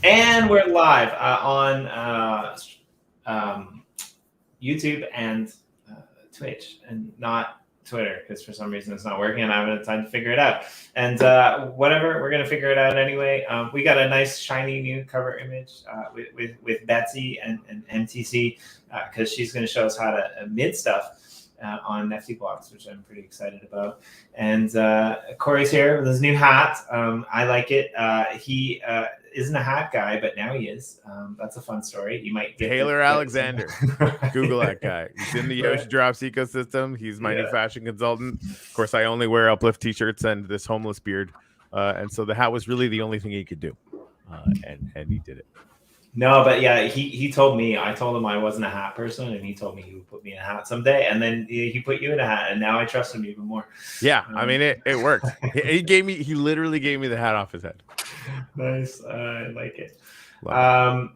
And we're live on YouTube and Twitch, and not Twitter, because for some reason it's not working and I haven't had time to figure it out. And whatever, we're going to figure it out anyway. We got a nice shiny new cover image with Betsy and MTC, because she's going to show us how to mint stuff on NeftyBlocks, which I'm pretty excited about. And Corey's here with his new hat. I like it. He isn't a hat guy, but now he is. That's a fun story. You might get Taylor Alexander. Google that guy. He's in the Yoshi Drops ecosystem. He's my new fashion consultant. Of course, I only wear uplift t-shirts and this homeless beard. And so the hat was really the only thing he could do. And he did it. No, but yeah, he told me. I told him I wasn't a hat person, and he told me he would put me in a hat someday. And then he put you in a hat, and now I trust him even more. Yeah, I mean it worked. He literally gave me the hat off his head. Nice, I like it.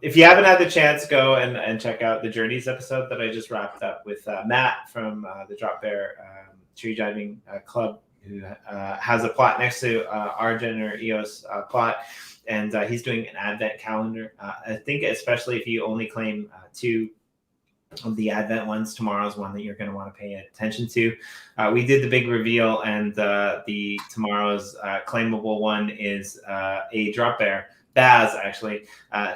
If you haven't had the chance, go and check out the Journeys episode that I just wrapped up with Matt from the Drop Bear Tree Driving Club, who has a plot next to Argent or EOS plot. And he's doing an advent calendar. I think especially if you only claim 2 of the advent ones, tomorrow's one that you're going to want to pay attention to. We did the big reveal, and the tomorrow's claimable one is a drop bear, Baz actually,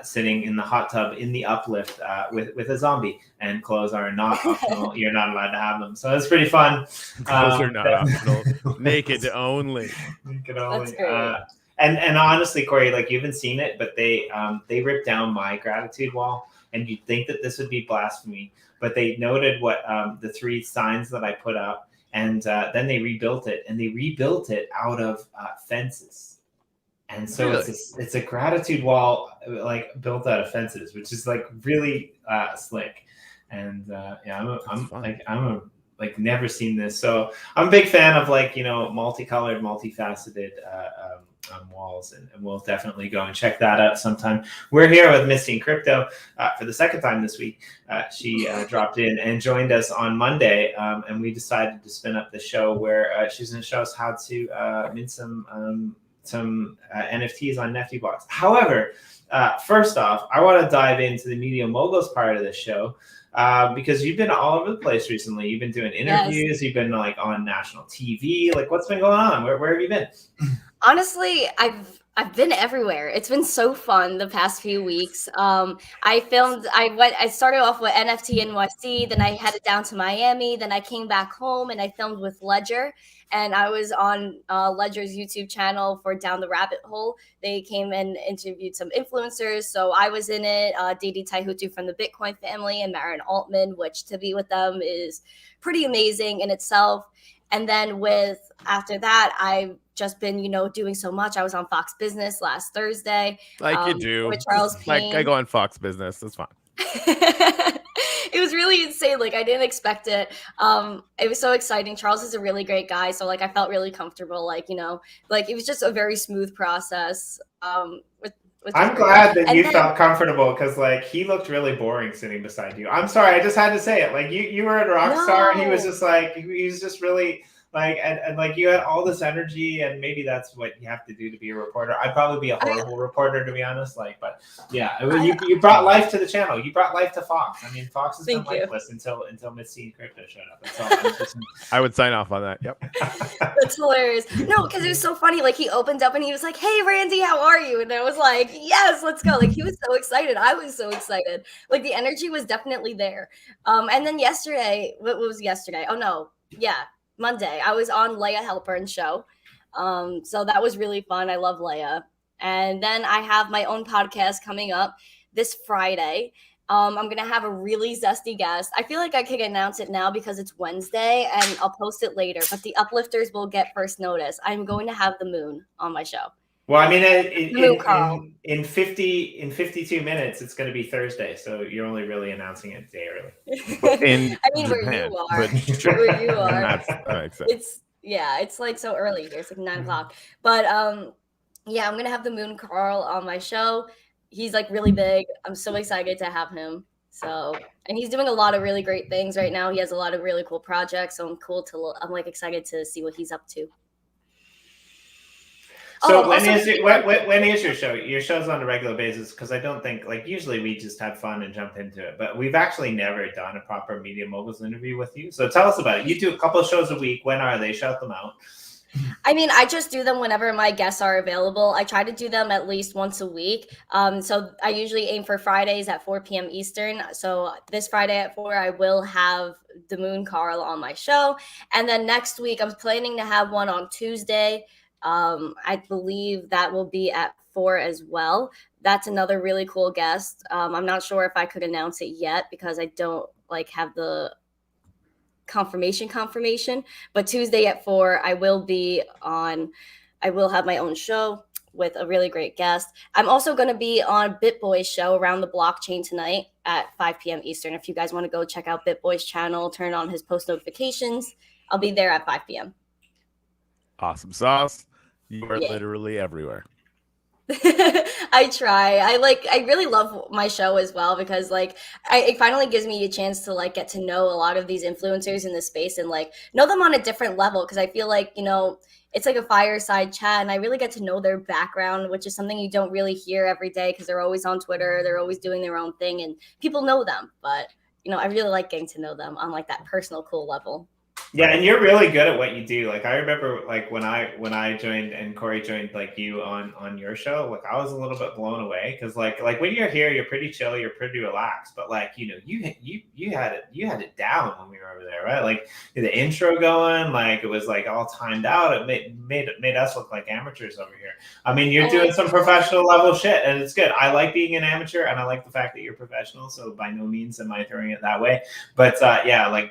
sitting in the hot tub in the uplift with a zombie, and clothes are not optional. You're not allowed to have them. So it's pretty fun. Clothes are not optional. Naked only. Naked only. That's great. And honestly, Corey, like, you haven't seen it, but they ripped down my gratitude wall, and you'd think that this would be blasphemy, but they noted what the 3 signs that I put up, and then they rebuilt it, and they rebuilt it out of fences, and so really? it's a gratitude wall like built out of fences, which is like really slick, and yeah, I'm like never seen this, so I'm a big fan of, like, you know, multicolored, multifaceted walls, and we'll definitely go and check that out sometime. We're here with Misty in Crypto for the second time this week. She dropped in and joined us on Monday, and we decided to spin up the show where she's going to show us how to mint some NFTs on NeftyBlocks. However, first off, I want to dive into the Media Moguls part of the show. Because you've been all over the place recently. You've been doing interviews. Yes. You've been like on national TV. Like, what's been going on? Where have you been? Honestly, I've been everywhere. It's been so fun the past few weeks. I started off with NFT NYC, then I headed down to Miami, then I came back home and I filmed with Ledger, and I was on Ledger's YouTube channel for Down the Rabbit Hole. They came and interviewed some influencers, so I was in it. Didi Taihutu from the Bitcoin family and Marin Altman, which to be with them is pretty amazing in itself. And then after that, I've just been, doing so much. I was on Fox Business last Thursday. Like you do. With Charles Payne. Like I go on Fox Business. That's fine. It was really insane. Like, I didn't expect it. It was so exciting. Charles is a really great guy. So, like, I felt really comfortable. Like, it was just a very smooth process. I'm glad that you felt comfortable, because, like, he looked really boring sitting beside you. I'm sorry, I just had to say it. Like, you were at Rockstar, and he was just like, he was just really like, and like, you had all this energy, and maybe that's what you have to do to be a reporter. I'd probably be a horrible reporter, to be honest. Like, but yeah, you brought life to the channel. You brought life to Fox. I mean, Fox has been lifeless until Misty and Crypto showed up. That's all. I would sign off on that. Yep. That's hilarious. No, because it was so funny. Like, he opened up and he was like, "Hey, Randy, how are you?" And I was like, "Yes, let's go." Like, he was so excited. I was so excited. Like, the energy was definitely there. And then yesterday, what was yesterday? Oh no, yeah. Monday, I was on Leia Halpern's show. So that was really fun. I love Leia. And then I have my own podcast coming up this Friday. I'm going to have a really zesty guest. I feel like I could announce it now because it's Wednesday, and I'll post it later. But the uplifters will get first notice. I'm going to have the moon on my show. Well, I mean, in 52 minutes, it's going to be Thursday, so you're only really announcing it a day early. I mean, Japan, where you are, it's like so early here. It's like 9 o'clock. But yeah, I'm going to have the Moon Carl on my show. He's like really big. I'm so excited to have him. So, and he's doing a lot of really great things right now. He has a lot of really cool projects. So I'm like excited to see what he's up to. So also, when is your show? Your show's on a regular basis, because I don't think, like, usually we just have fun and jump into it, but we've actually never done a proper Media Moguls interview with you. So tell us about it. You do a couple of shows a week. When are they? Shout them out. I mean, I just do them whenever my guests are available. I try to do them at least once a week. So I usually aim for Fridays at 4 p.m. Eastern. So this Friday at 4, I will have the Moon Carl on my show. And then next week, I'm planning to have one on Tuesday. I believe that will be at 4 as well. That's another really cool guest. I'm not sure if I could announce it yet because I don't have the confirmation, but Tuesday at 4 I will have my own show with a really great guest. I'm also going to be on BitBoy's show Around the Blockchain tonight at 5 p.m. Eastern. If you guys want to go check out BitBoy's channel, turn on his post notifications, I'll be there at 5 p.m. Awesome sauce. You are literally everywhere. I try. I really love my show as well because it finally gives me a chance to get to know a lot of these influencers in the space and know them on a different level, because I feel it's like a fireside chat and I really get to know their background, which is something you don't really hear every day because they're always on Twitter, they're always doing their own thing and people know them, but I really like getting to know them on that personal cool level. Yeah, and you're really good at what you do. I remember when I joined and Corey joined you on your show, I was a little bit blown away because when you're here, you're pretty chill, you're pretty relaxed, but you had it down when we were over there, right? The intro going, it was all timed out. It made us look like amateurs over here. I mean, you're doing some professional level shit, and it's good. I like being an amateur, and I like the fact that you're professional. So by no means am I throwing it that way, but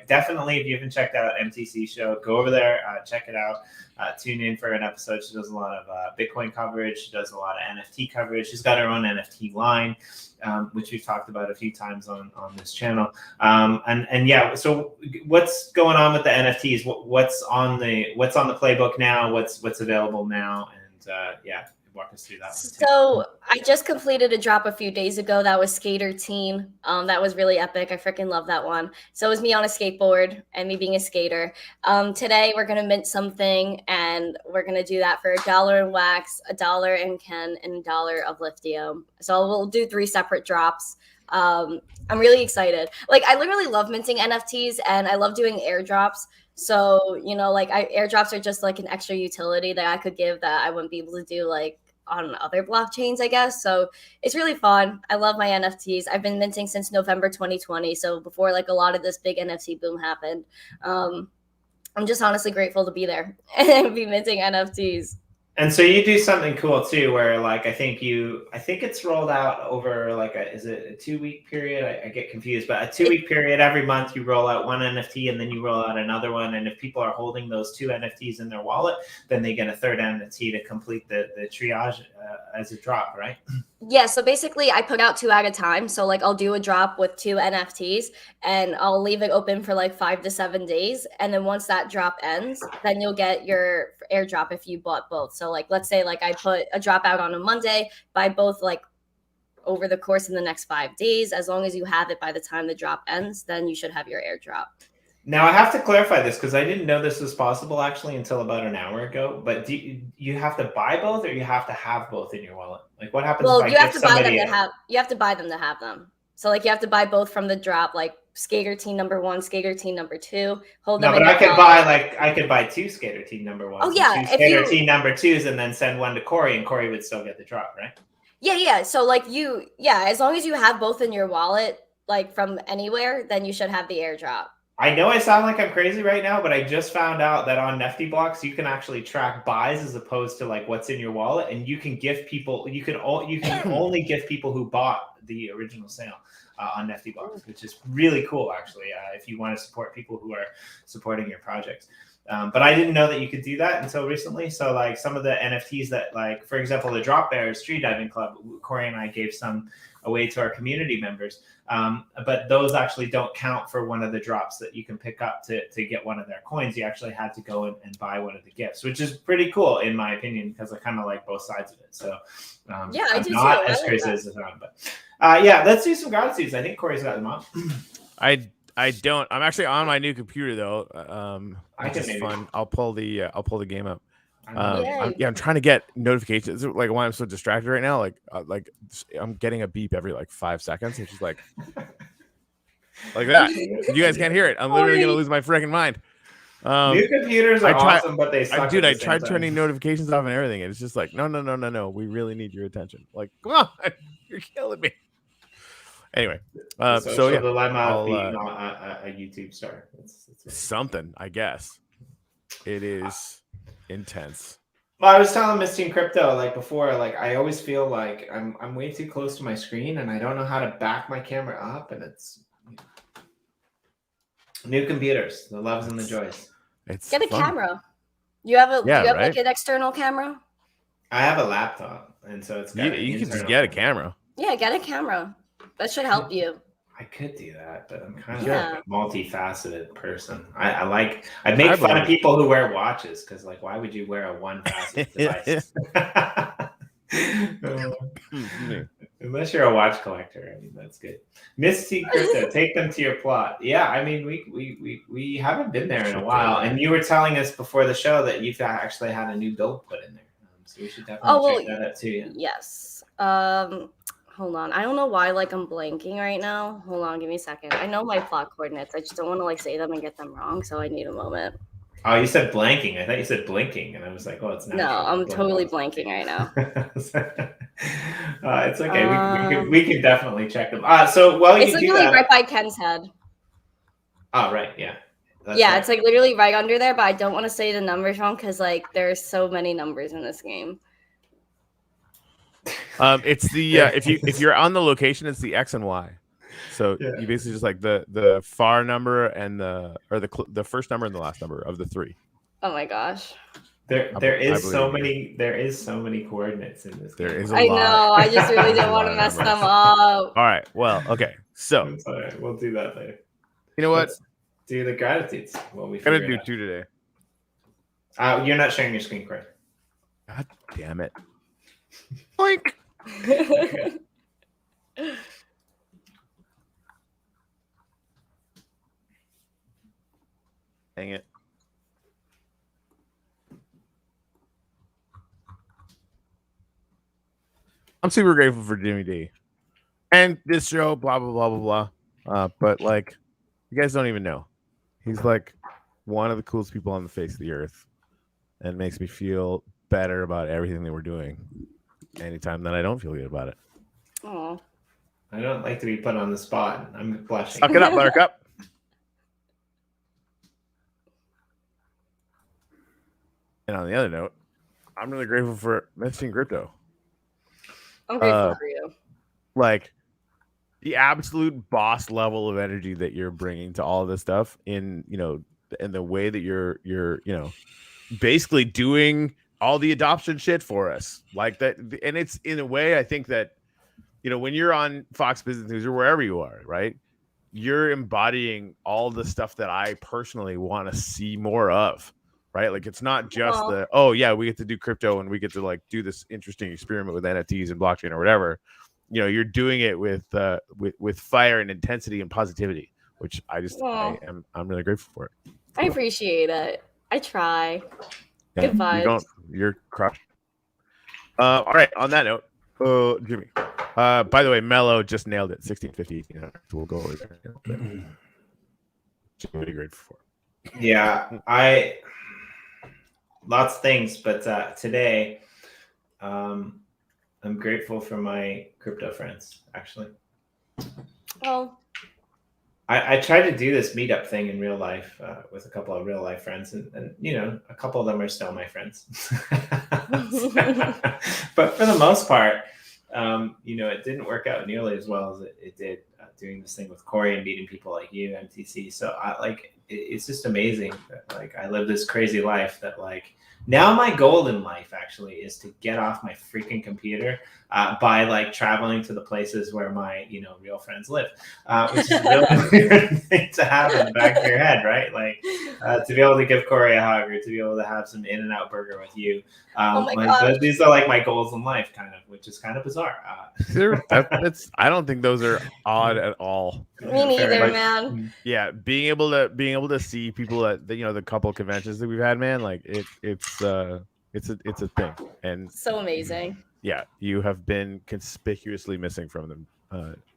definitely if you haven't checked out MTC show, go over there, check it out, tune in for an episode. She does a lot of Bitcoin coverage, she does a lot of NFT coverage, she's got her own NFT line, which we've talked about a few times on this channel, and yeah, so what's going on with the NFTs? What's on the playbook now? What's available now? And walk us through that one too. So I just completed a drop a few days ago. That was Skater Teen. That was really epic. I freaking love that one. So it was me on a skateboard and me being a skater. Today we're gonna mint something, and we're gonna do that for $1 in wax, $1 in Ken, and $1 of lithium. So we'll do 3 separate drops. I'm really excited. I literally love minting NFTs, and I love doing airdrops. So, airdrops are just an extra utility that I could give that I wouldn't be able to do on other blockchains, I guess. So it's really fun. I love my NFTs. I've been minting since November 2020. So before a lot of this big NFT boom happened. I'm just honestly grateful to be there and be minting NFTs. And so you do something cool too, where I think it's rolled out over is it a 2-week period? I get confused, but a 2-week period every month you roll out one NFT and then you roll out another one. And if people are holding those 2 NFTs in their wallet, then they get a 3rd NFT to complete the triage as a drop, right? Yeah, so basically I put out 2 at a time. So I'll do a drop with 2 NFTs and I'll leave it open for 5 to 7 days. And then once that drop ends, then you'll get your airdrop if you bought both. So let's say I put a drop out on a Monday, buy both over the course of the next 5 days. As long as you have it by the time the drop ends, then you should have your airdrop. Now, I have to clarify this because I didn't know this was possible actually until about an hour ago. But do you have to buy both, or you have to have both in your wallet? What happens? Well, if you have to buy them to have. You have to buy them to have them. So you have to buy both from the drop, Skater Team number 1, Skater Team number 2. Hold them. No, but I could buy 2 Skater Team number 1. Oh yeah, 2 Skater Team number 2s, and then send one to Corey, and Corey would still get the drop, right? Yeah. So as long as you have both in your wallet, from anywhere, then you should have the airdrop. I know I sound like I'm crazy right now, but I just found out that on NeftyBlocks you can actually track buys as opposed to what's in your wallet, and you can gift people. You can only gift people who bought the original sale on NeftyBlocks, which is really cool actually. If you want to support people who are supporting your projects. But I didn't know that you could do that until recently. So some of the NFTs that for example, the Drop Bears Tree Diving Club, Corey and I gave some away to our community members. But those actually don't count for one of the drops that you can pick up to get one of their coins. You actually had to go and buy one of the gifts, which is pretty cool in my opinion, because I kind of like both sides of it. So yeah, I do not too. as crazy as it sounds, but yeah, let's do some gratitudes. I think Corey's got them up. I don't. I'm actually on my new computer though. Which is fun. I'll pull the game up. I'm trying to get notifications. Like why I'm so distracted right now. Like I'm getting a beep every like 5 seconds, which is like that. You guys can't hear it. I'm literally gonna lose my freaking mind. New computers are awesome, but they suck. I tried turning notifications off and everything, and it's just like, no. We really need your attention. Like, come on, you're killing me. Anyway, so yeah, dilemma of being a YouTube star. It's something, I guess. It is intense. Well, I was telling Miss Teen Crypto like before, like I always feel like I'm way too close to my screen, and I don't know how to back my camera up, and it's new computers, the loves and the joys. Get a camera. You have like an external camera? I have a laptop, and so it's got you can just get a camera. Yeah, get a camera. That should help you. I could do that, but I'm kind of a multifaceted person. I make fun of people who wear watches because, like, why would you wear a one-faceted device? Unless you're a watch collector, I mean that's good. Misty Crypto, take them to your plot. Yeah, I mean we haven't been there in a while, and you were telling us before the show that you've actually had a new build put in there, so we should definitely check that out too. Yeah. Yes. Hold on. I don't know why I'm blanking right now. Hold on, give me a second. I know my plot coordinates. I just don't want to say them and get them wrong, so I need a moment. Oh, you said blanking. I thought you said blinking, and I was like, "Oh, it's not." No, I'm totally blanking right now. It's okay. We can definitely check them. So it's literally right by Ken's head. Oh, right, yeah. It's like literally right under there, but I don't want to say the numbers wrong because there's so many numbers in this game. It's the if you're on the location, it's the X and Y. So you basically just like the far number and the first number and the last number of the three. Oh my gosh. There is so many coordinates in this game. There is a lot. I know. I just really don't want to mess them up. All right. Well, okay. So all right. We'll do that later. You know what? Let's do the gratitudes. We gotta do 2 today. You're not sharing your screen, Corey. God damn it. Boink. Dang it. I'm super grateful for Jimmy D and this show, blah, blah, blah, blah, blah. But like, you guys don't even know. He's like one of the coolest people on the face of the earth and makes me feel better about everything that we're doing anytime that I don't feel good about it. Oh, I don't like to be put on the spot. I'm blushing. Suck it up, Buttercup. And on the other note, I'm really grateful for Messing Crypto. I'm grateful for you. Like the absolute boss level of energy that you're bringing to all of this stuff in the way that you're basically doing all the adoption shit for us like that. And it's in a way, I think that, when you're on Fox Business News or wherever you are, right, you're embodying all the stuff that I personally want to see more of. Right, like it's not just we get to do crypto and we get to like do this interesting experiment with NFTs and blockchain or whatever. You're doing it with fire and intensity and positivity, which I'm really grateful for it. I appreciate it. I try. Yeah, good vibes. You're crushed. All right. On that note, Jimmy. By the way, Mello just nailed it. 1650. We'll go over there. Really grateful for. Yeah, lots of things, but today I'm grateful for my crypto friends, actually. Oh. I tried to do this meetup thing in real life with a couple of real life friends, and a couple of them are still my friends. But for the most part, it didn't work out nearly as well as it did doing this thing with Corey and meeting people like you, MTC. So it's just amazing that I live this crazy life that now my goal in life actually is to get off my freaking computer by traveling to the places where my real friends live, which is a really weird thing to have in the back of your head, right? To be able to give Corey a hug or to be able to have some In-N-Out burger with you. These are my goals in life, kind of, which is kind of bizarre. I don't think those are odd at all. Me neither, man. Yeah, being able to see people at the couple conventions that we've had, man, it's It's a thing, and So amazing. yeah, you have been conspicuously missing from them,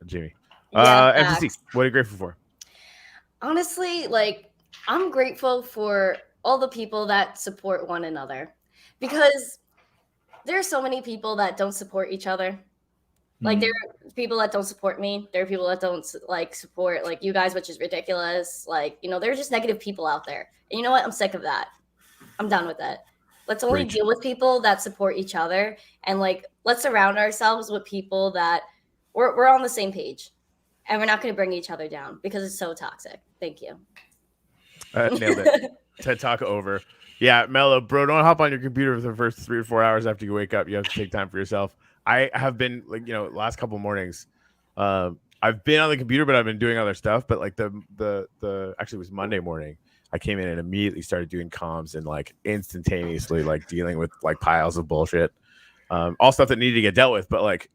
Jimmy. Yeah, MTC, facts. what are you grateful for? Honestly, like I'm grateful for all the people that support one another, because there are so many people that don't support each other. Like there are people that don't support me. There are people that don't like support like you guys, which is ridiculous. Like, there are just negative people out there. And you know what? I'm sick of that. I'm done with that. Let's only Preach. deal with people that support each other, and like let's surround ourselves with people that we're on the same page, and we're not going to bring each other down because it's so toxic. Thank you. Nailed it. TED Talk over. Yeah, Mello, bro, don't hop on your computer for the first 3 or 4 hours after you wake up. You have to take time for yourself. I have been like, last couple mornings, I've been on the computer, but I've been doing other stuff. But like the actually it was Monday morning. I came in and immediately started doing comms and like instantaneously like dealing with like piles of bullshit, all stuff that needed to get dealt with. But like,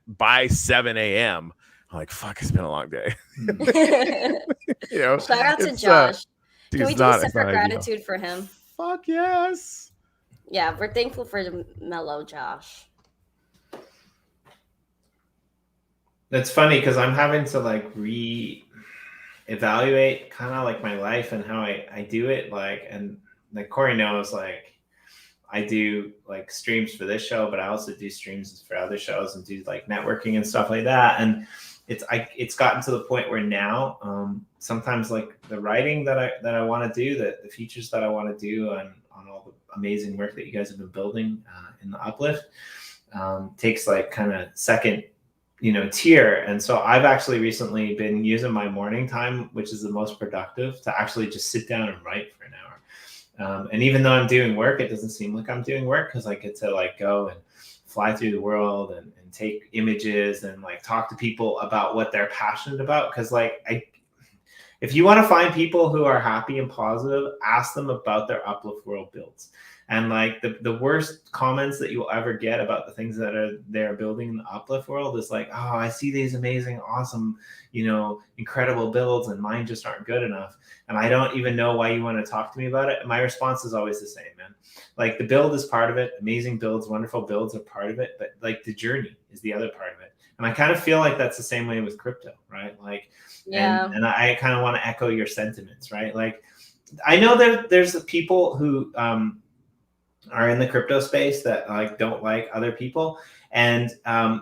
by 7 a.m., I'm like, fuck, it's been a long day. Shout out to Josh. Dude, Can we do a separate gratitude for him? Fuck yes. Yeah, we're thankful for the mellow Josh. That's funny because I'm having to like re-evaluate kind of like my life and how I do it. Like, and like Corey knows, like I do like streams for this show, but I also do streams for other shows and do like networking and stuff like that. And it's gotten to the point where now sometimes like the writing that I want to do, the features that I want to do on all the amazing work that you guys have been building in the Uplift takes like kind of second tier. And so I've actually recently been using my morning time, which is the most productive, to actually just sit down and write for an hour. And even though I'm doing work, it doesn't seem like I'm doing work because I get to like go and fly through the world and take images and like talk to people about what they're passionate about. Because like if you want to find people who are happy and positive, ask them about their Uplift World builds. And like the worst comments that you'll ever get about the things that they're building in the Uplift world is like, oh, I see these amazing, awesome, incredible builds and mine just aren't good enough. And I don't even know why you want to talk to me about it. My response is always the same, man. Like the build is part of it. Amazing builds, wonderful builds are part of it. But like the journey is the other part of it. And I kind of feel like that's the same way with crypto, right? Like, yeah. And I kind of want to echo your sentiments, right? Like I know there's people who are in the crypto space that like don't like other people, and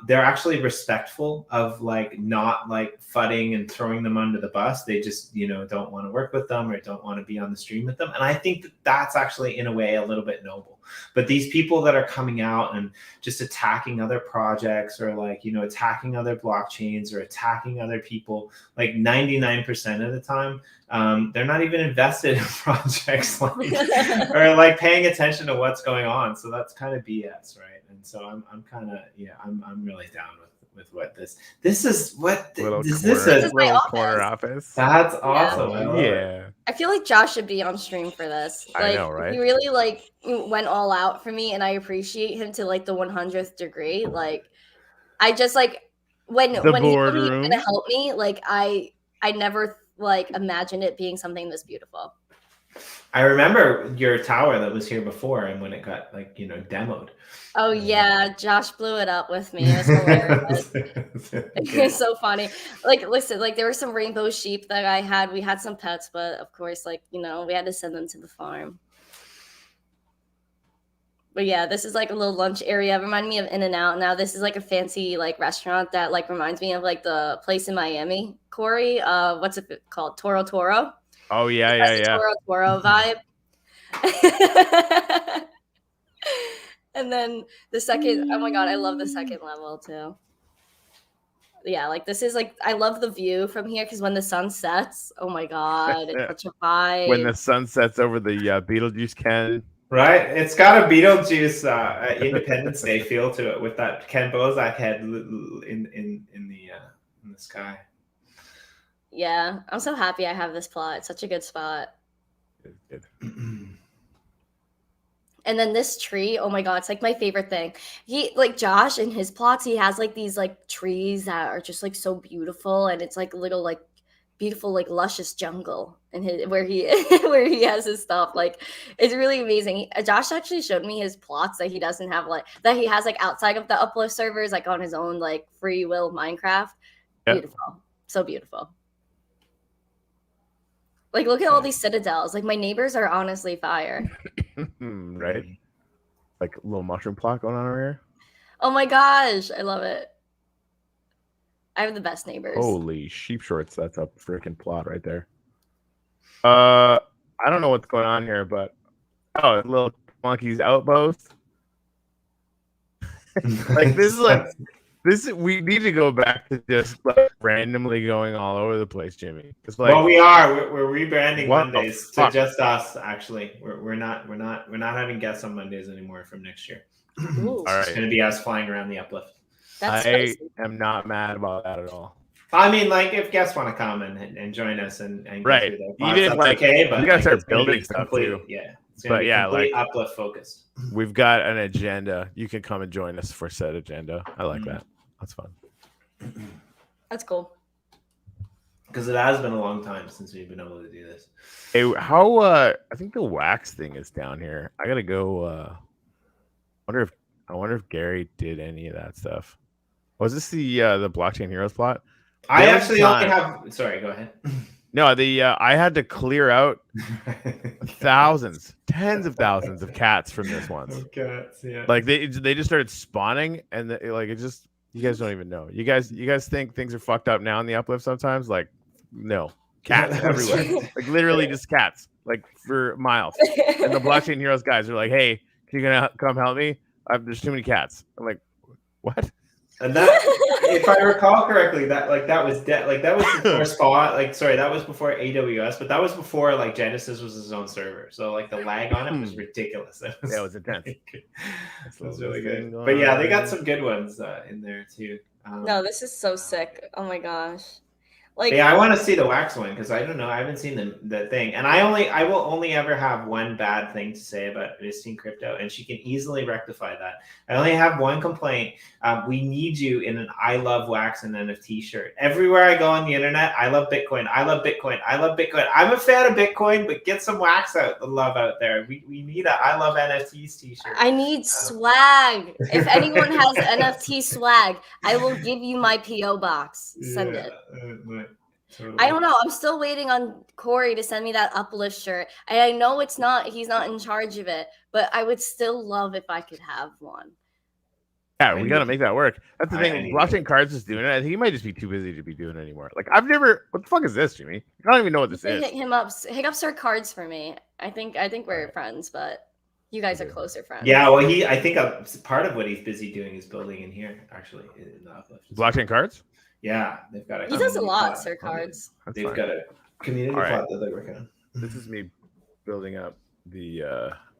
they're actually respectful of like not like fudding and throwing them under the bus. They just don't want to work with them or don't want to be on the stream with them. And I think that's actually in a way a little bit noble. But these people that are coming out and just attacking other projects or like attacking other blockchains or attacking other people, like 99% of the time they're not even invested in projects like or like paying attention to what's going on. So that's kind of BS, right? And so I'm kind of I'm really down with what this is. What is this? A little corner office. That's awesome. Yeah. I feel like Josh should be on stream for this. Like, I know, right? He really like went all out for me, and I appreciate him to like the 100th degree. Like, I just like when he told me he was gonna help me. Like, I never like imagined it being something this beautiful. I remember your tower that was here before, and when it got like demoed. Oh yeah, Josh blew it up with me. It was hilarious. It was so funny. Like, listen, like there were some rainbow sheep that I had. We had some pets, but of course, like we had to send them to the farm. But yeah, this is like a little lunch area. Reminded me of In-N-Out. Now this is like a fancy like restaurant that like reminds me of like the place in Miami. Corey, what's it called? Toro Toro. Oh yeah. Toro Toro vibe. And then the second, oh my god, I love the second level too. Yeah, like this is like I love the view from here because when the sun sets, oh my god, it's such a vibe. When the sun sets over the Beetlejuice Ken. Right, it's got a Beetlejuice Independence Day feel to it with that Ken Bozak head in the sky. Yeah, I'm so happy I have this plot. It's such a good spot. Good. And then this tree, oh my god, it's like my favorite thing. He like Josh in his plots, he has like these like trees that are just like so beautiful, and it's like little like beautiful like luscious jungle. and where he where he has his stuff. Like, it's really amazing. Josh actually showed me his plots that he doesn't have, like that he has like outside of the Uplift servers, like on his own like free will Minecraft. Yep. Beautiful, so beautiful. Like, look at all these citadels. Like, my neighbors are honestly fire. Right? Like a little mushroom plot going on over here. Oh my gosh, I love it. I have the best neighbors. Holy sheep shorts! That's a freaking plot right there. I don't know what's going on here, but a little monkey's outpost. Like this is like this. We need to go back to just like randomly going all over the place, Jimmy. It's like, well, we are. We're rebranding What the Mondays to fuck? just us. Actually, we're not having guests on Mondays anymore from next year. Ooh, all It's right. going to be us flying around the Uplift. that's I spicy. am not mad about that at all. I mean, like if guests want to come and join us and go Right. through their Even plots, if, that's like, okay. But we gotta like, start it's gonna building be stuff, complete, too. Yeah, it's gonna But be yeah, complete like- Uplift focused. We've got an agenda. You can come and join us for said agenda. I like that. That's fun. That's cool. Because it has been a long time since we've been able to do this. Hey, how? I think the wax thing is down here. I gotta go. I wonder if Gary did any of that stuff. Was this the Blockchain Heroes plot? I There was actually only time- have. Sorry, go ahead. No, I had to clear out thousands, tens of thousands of cats from this once. Cats, yeah. Like they just started spawning, and like it just, you guys don't even know. You guys think things are fucked up now in the Uplift sometimes? Like, no, cats everywhere. Like literally just cats, like for miles. And the Blockchain Heroes guys are like, "Hey, can you gonna come help me? There's too many cats." I'm like, "What?" And that, if I recall correctly, that was before Spawn. Like, sorry, that was before AWS, but that was before like Genesis was his own server. So like the lag on it was ridiculous. Yeah, it was intense. It was really good. But yeah, they got some good ones in there too. No, this is so sick. Oh my gosh. Like, Yeah, I want to see the wax one because I don't know. I haven't seen the thing, and I will only ever have one bad thing to say about Vistine Crypto, and she can easily rectify that. I only have one complaint. We need you in an "I love wax and NFT" shirt everywhere I go on the internet. I love Bitcoin. I love Bitcoin. I love Bitcoin. I'm a fan of Bitcoin, but get some wax love out there. We need a "I love NFTs" t-shirt. I need swag. If anyone has NFT swag, I will give you my PO box. Send it. Totally. I don't know. I'm still waiting on Corey to send me that Uplift shirt. And I know he's not in charge of it, but I would still love if I could have one. Yeah, we got to make that work. That's the I thing. need Blockchain Cards is doing it. I think he might just be too busy to be doing it anymore. Like, I've never. What the fuck is this, Jimmy? I don't even know what this is. Hit him up. Hit up Sir Cards for me. I think we're friends, but you guys are closer friends. Yeah, well, I think part of what he's busy doing is building in here, actually, in the Uplift. Blockchain Cards? Yeah, they've got a. He does a community lot, plot. Sir Cards. That's They've fine. got a community All right. plot that they're working on. This is me building up the.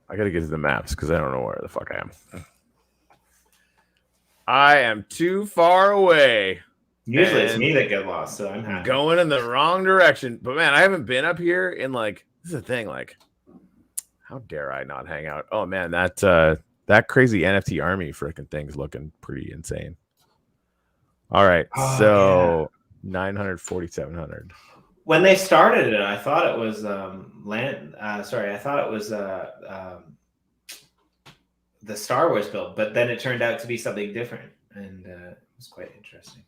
I got to get to the maps because I don't know where the fuck I am. I am too far away. Usually it's And me that get lost, so I'm happy. Going in the wrong direction. But man, I haven't been up here in like, this is the thing. Like, how dare I not hang out? Oh man, that crazy NFT army freaking thing's looking pretty insane. All right, Oh, so 900, 4,700. When they started it, I thought it was land. Sorry, I thought it was the Star Wars build, but then it turned out to be something different, and it was quite interesting.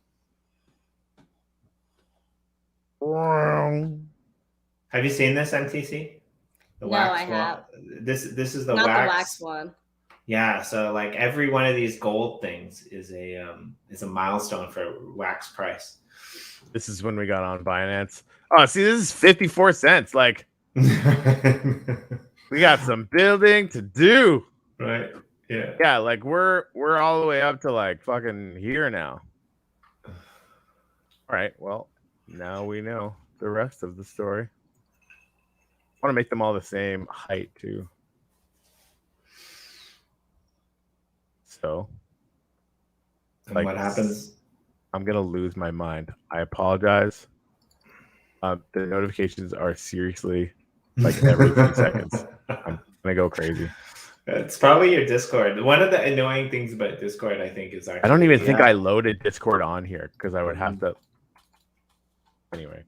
Have you seen this MTC? No, I have. This is the Not wax. the wax one. Yeah, so like every one of these gold things is a milestone for wax price. This is when we got on Binance. Oh, see, this is 54 cents. Like, we got some building to do. Right. Yeah. Yeah, like we're all the way up to like fucking here now. All right, well, now we know the rest of the story. I want to make them all the same height too. So, And like, what happens? I'm gonna lose my mind. I apologize. The notifications are seriously like every few seconds. I'm gonna go crazy. It's probably your Discord. One of the annoying things about Discord, I think, is actually I don't even think I loaded Discord on here because I would have to. Anyway,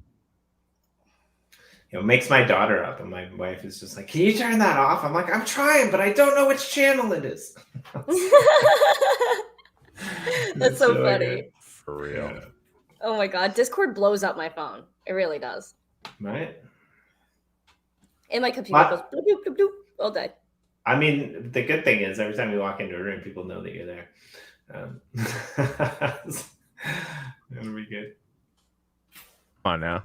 makes my daughter up, and my wife is just like, "Can you turn that off?" I'm like, "I'm trying, but I don't know which channel it is." That's so really funny. good. For real. Yeah. Oh my god, Discord blows up my phone. It really does. Right? And my computer goes What? bloop, bloop, bloop, bloop, all day. I mean, the good thing is every time you walk into a room, people know that you're there. That'll be good. Come on now.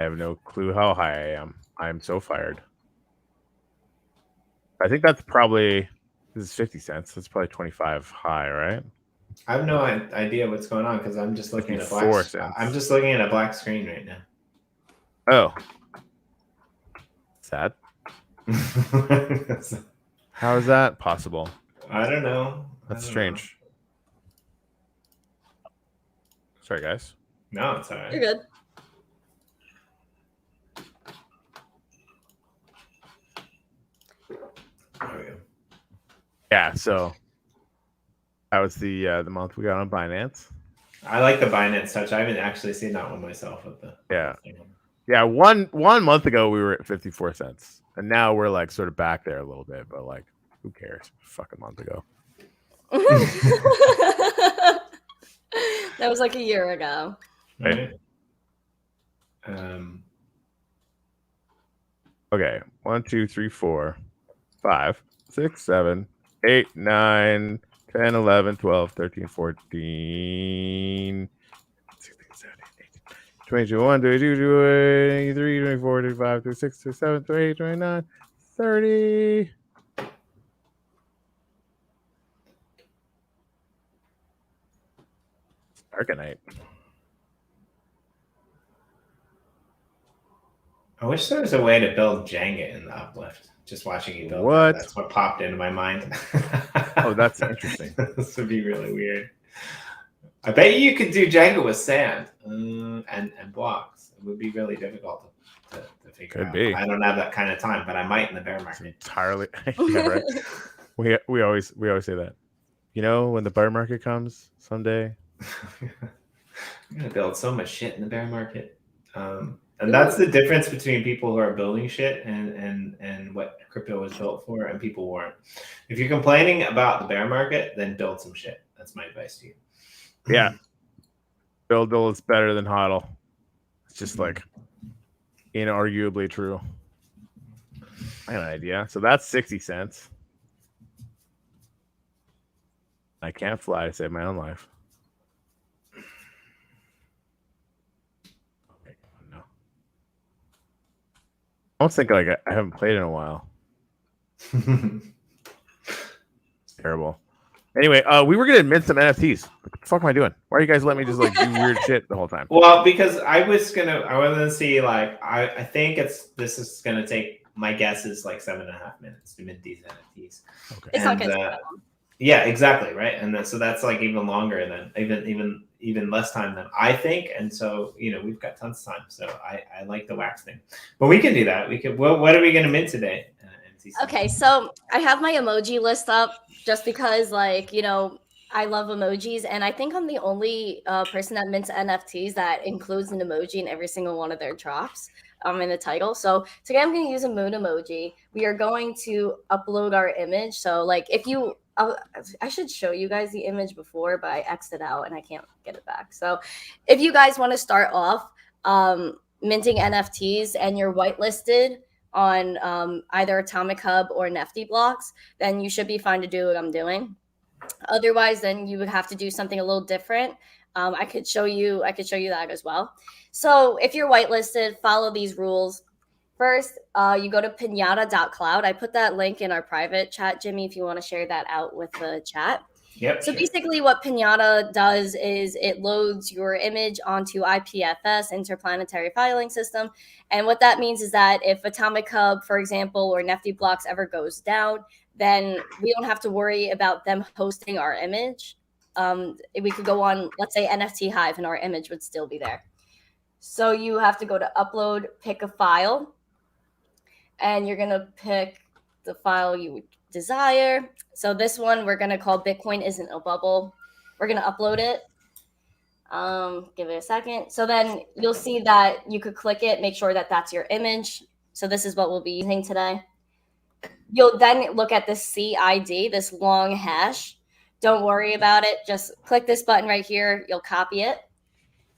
I have no clue how high I am. I'm so fired. I think that's probably, this is 50 cents. That's probably 25 high, right? I have no idea what's going on because I'm just looking at a 54 black. cents. I'm just looking at a black screen right now. Oh, sad. How is that possible? I don't know. That's strange. Sorry, guys. No, it's all right. You're good. There we go. Yeah, so that was the month we got on Binance. I like the Binance Touch. I haven't actually seen that one myself. With the yeah. One month ago we were at 54 cents, and now we're like sort of back there a little bit. But like, who cares? Fuck a month ago. That was like a year ago. Right. Okay, 1, 2, 3, 4, 5, 6, 7, 8, 9, 10, 11, 12, 13, 14, 16, 17, 18, 20, 21, 22, 23, 24, 25, 26, 27, 28, 29, 30. Dark at night. I wish there was a way to build Jenga in the uplift. Just watching you build What? that's what popped into my mind. Oh, that's interesting. This would be really weird. I bet you could do Jenga with sand and blocks. It would be really difficult to figure Could out. be. I don't have that kind of time, but I might in the bear market. It's entirely. Yeah, right. We always say that. You know, when the bear market comes someday. I'm gonna build so much shit in the bear market. And that's the difference between people who are building shit and what crypto was built for, and people who aren't. If you're complaining about the bear market, then build some shit. That's my advice to you. Yeah. Build is better than hodl. It's just like inarguably true. I got an idea. So that's 60 cents. I can't fly to save my own life. I don't think like I haven't played in a while. Terrible. Anyway, we were gonna mint some NFTs. What the fuck am I doing? Why are you guys letting me just like do weird shit the whole time? Well, because I was gonna see like I think this is gonna take, my guess is like 7.5 minutes to mint these NFTs. Okay. It's not gonna yeah, exactly, right. And then, so that's like even longer than even less time than I think. And so we've got tons of time. So I like the wax thing, but we can do that. We could. What are we gonna mint today? MTC? Okay, so I have my emoji list up just because, like, I love emojis, and I think I'm the only person that mints NFTs that includes an emoji in every single one of their drops in the title. So today I'm going to use a moon emoji. We are going to upload our image. So like if you, I should show you guys the image before, but I X'd it out and I can't get it back. So if you guys want to start off minting NFTs and you're whitelisted on either Atomic Hub or NeftyBlocks, then you should be fine to do what I'm doing. Otherwise, then you would have to do something a little different. I could show you that as well. So if you're whitelisted, follow these rules. First, you go to pinata.cloud. I put that link in our private chat, Jimmy, if you want to share that out with the chat. Yep. So basically what Pinata does is it loads your image onto IPFS, Interplanetary Filing System. And what that means is that if Atomic Hub, for example, or NeftyBlocks ever goes down, then we don't have to worry about them hosting our image. We could go on, let's say, NFT Hive, and our image would still be there. So you have to go to upload, pick a file, and you're going to pick the file you desire. So this one we're going to call Bitcoin Isn't a Bubble. We're going to upload it. Give it a second. So then you'll see that you could click it, make sure that that's your image. So this is what we'll be using today. You'll then look at this CID, this long hash. Don't worry about it. Just click this button right here. You'll copy it.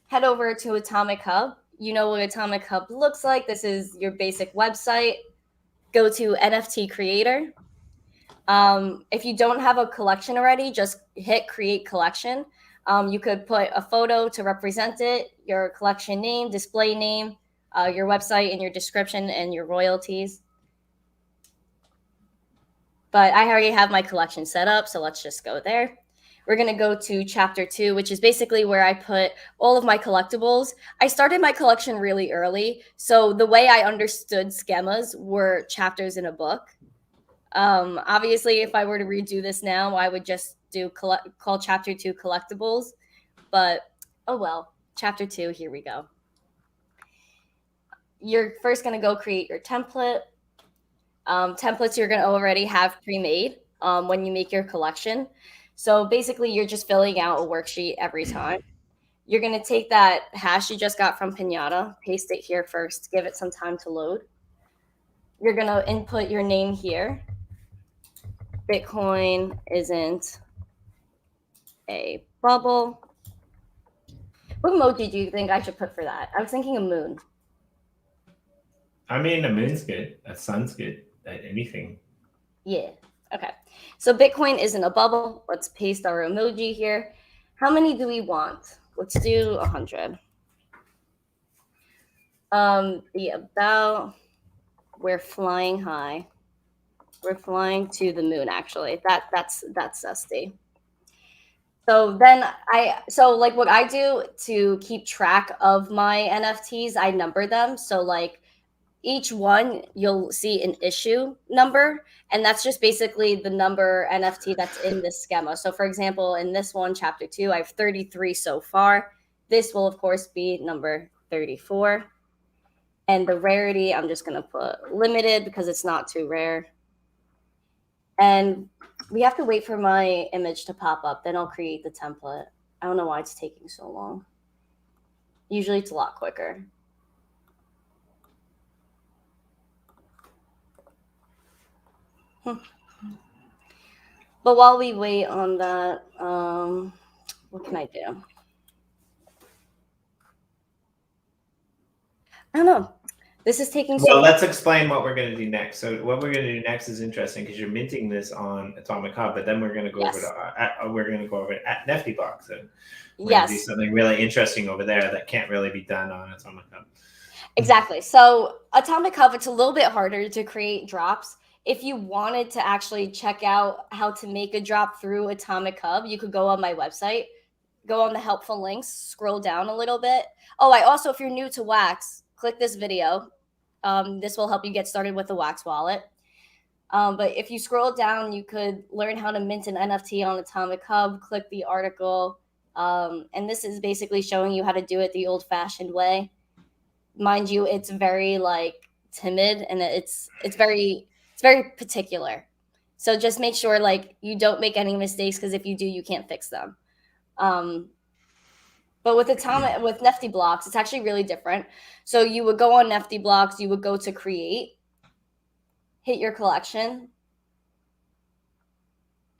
Head over to Atomic Hub. You know what Atomic Hub looks like. This is your basic website. Go to NFT Creator. If you don't have a collection already, just hit Create Collection. You could put a photo to represent it, your collection name, display name, your website, and your description and your royalties. But I already have my collection set up, so let's just go there. We're going to go to chapter 2, which is basically where I put all of my collectibles. I started my collection really early, so the way I understood schemas were chapters in a book. Obviously, if I were to redo this now, I would just do call chapter 2 collectibles, but oh well. Chapter 2, here we go. You're first going to go create your template. Templates you're going to already have pre-made when you make your collection. So basically, you're just filling out a worksheet every time. You're going to take that hash you just got from Pinata, paste it here first, give it some time to load. You're going to input your name here. Bitcoin isn't a bubble. What emoji do you think I should put for that? I was thinking a moon. I mean, a moon's good. A sun's good. Anything. Yeah. Okay. So Bitcoin isn't a bubble. Let's paste our emoji here. How many do we want? Let's do 100. The about, we're flying high. We're flying to the moon, actually. That's Dusty. So then like what I do to keep track of my NFTs, I number them. So like each one you'll see an issue number, and that's just basically the number NFT that's in this schema. So for example, in this one, chapter 2, I have 33 so far. This will of course be number 34. And the rarity, I'm just going to put limited because it's not too rare. And we have to wait for my image to pop up. Then I'll create the template. I don't know why it's taking so long. Usually it's a lot quicker. But while we wait on that, what can I do? I don't know. This is taking so Well, long. let's explain what we're going to do next. So what we're going to do next is interesting because you're minting this on Atomic Hub, but then we're going to go over to at NeftyBlocks. So we're going to do something really interesting over there that can't really be done on Atomic Hub. Exactly. So Atomic Hub, it's a little bit harder to create drops. If you wanted to actually check out how to make a drop through Atomic Hub, you could go on my website, go on the helpful links, scroll down a little bit. Oh, I also, if you're new to Wax, click this video. This will help you get started with the Wax wallet. But if you scroll down, you could learn how to mint an NFT on Atomic Hub, click the article. And this is basically showing you how to do it the old-fashioned way. Mind you, it's very like timid and it's very particular. So just make sure like you don't make any mistakes, because if you do, you can't fix them. But with NeftyBlocks, it's actually really different. So you would go on NeftyBlocks, you would go to create, hit your collection.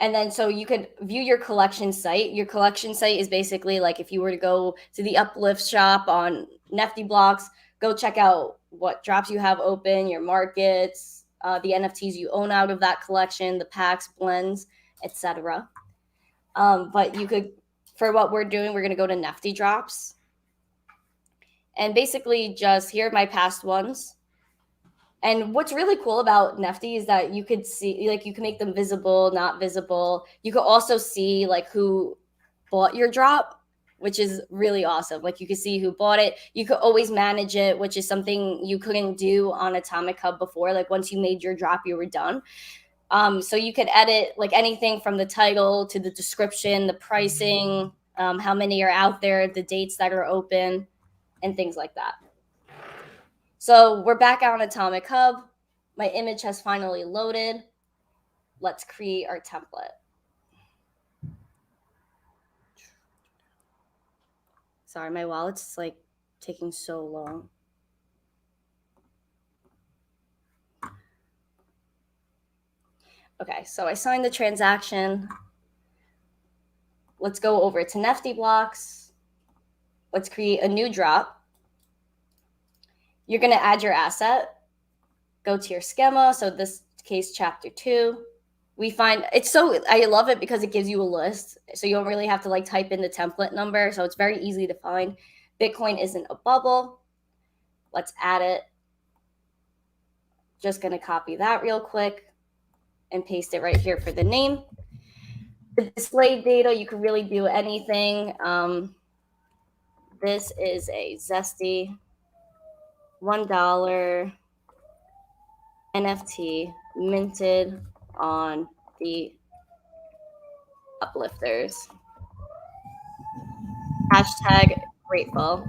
And then so you could view your collection site. Your collection site is basically like if you were to go to the Uplift shop on NeftyBlocks, go check out what drops you have open, your markets, the NFTs you own out of that collection, the packs, blends, etc. But you could, for what we're doing, we're going to go to Nefty drops. And basically just here are my past ones. And what's really cool about Nefty is that you could see, like, you can make them visible, not visible. You could also see like who bought your drop, which is really awesome. Like you can see who bought it. You could always manage it, which is something you couldn't do on Atomic Hub before. Like once you made your drop, you were done. So you could edit like anything from the title to the description, the pricing, how many are out there, the dates that are open, and things like that. So we're back on Atomic Hub. My image has finally loaded. Let's create our template. Sorry, my wallet's like taking so long. Okay, so I signed the transaction. Let's go over to NeftyBlocks. Let's create a new drop. You're going to add your asset. Go to your schema. So this case, chapter 2. We find it's so, I love it because it gives you a list. So you don't really have to like type in the template number. So it's very easy to find. Bitcoin isn't a bubble. Let's add it. Just going to copy that real quick and paste it right here for the name. The display data, you can really do anything. This is a Zesty $1 NFT minted on the Uplifters. Hashtag grateful.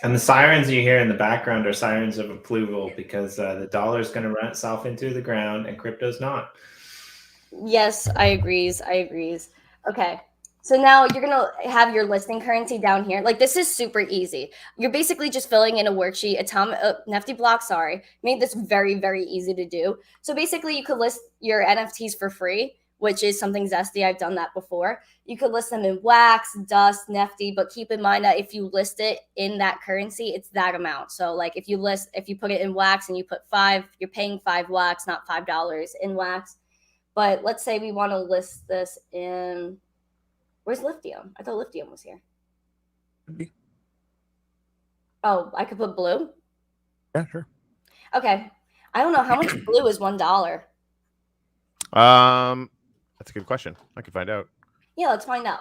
And the sirens you hear in the background are sirens of approval because the dollar is going to run itself into the ground and crypto's not. Yes, I agrees. Okay. So now you're going to have your listing currency down here. Like this is super easy. You're basically just filling in a worksheet. NeftyBlocks, made this very, very easy to do. So basically you could list your NFTs for free, which is something zesty. I've done that before. You could list them in wax, dust, Nefty, but keep in mind that if you list it in that currency, it's that amount. So like if you put it in wax and you put 5, you're paying 5 wax, not $5 in wax. But let's say we want to list this in, where's Lithium? I thought Lithium was here. Oh, I could put blue? Yeah, sure. Okay. I don't know how much blue is $1. That's a good question. I can find out. Yeah, let's find out.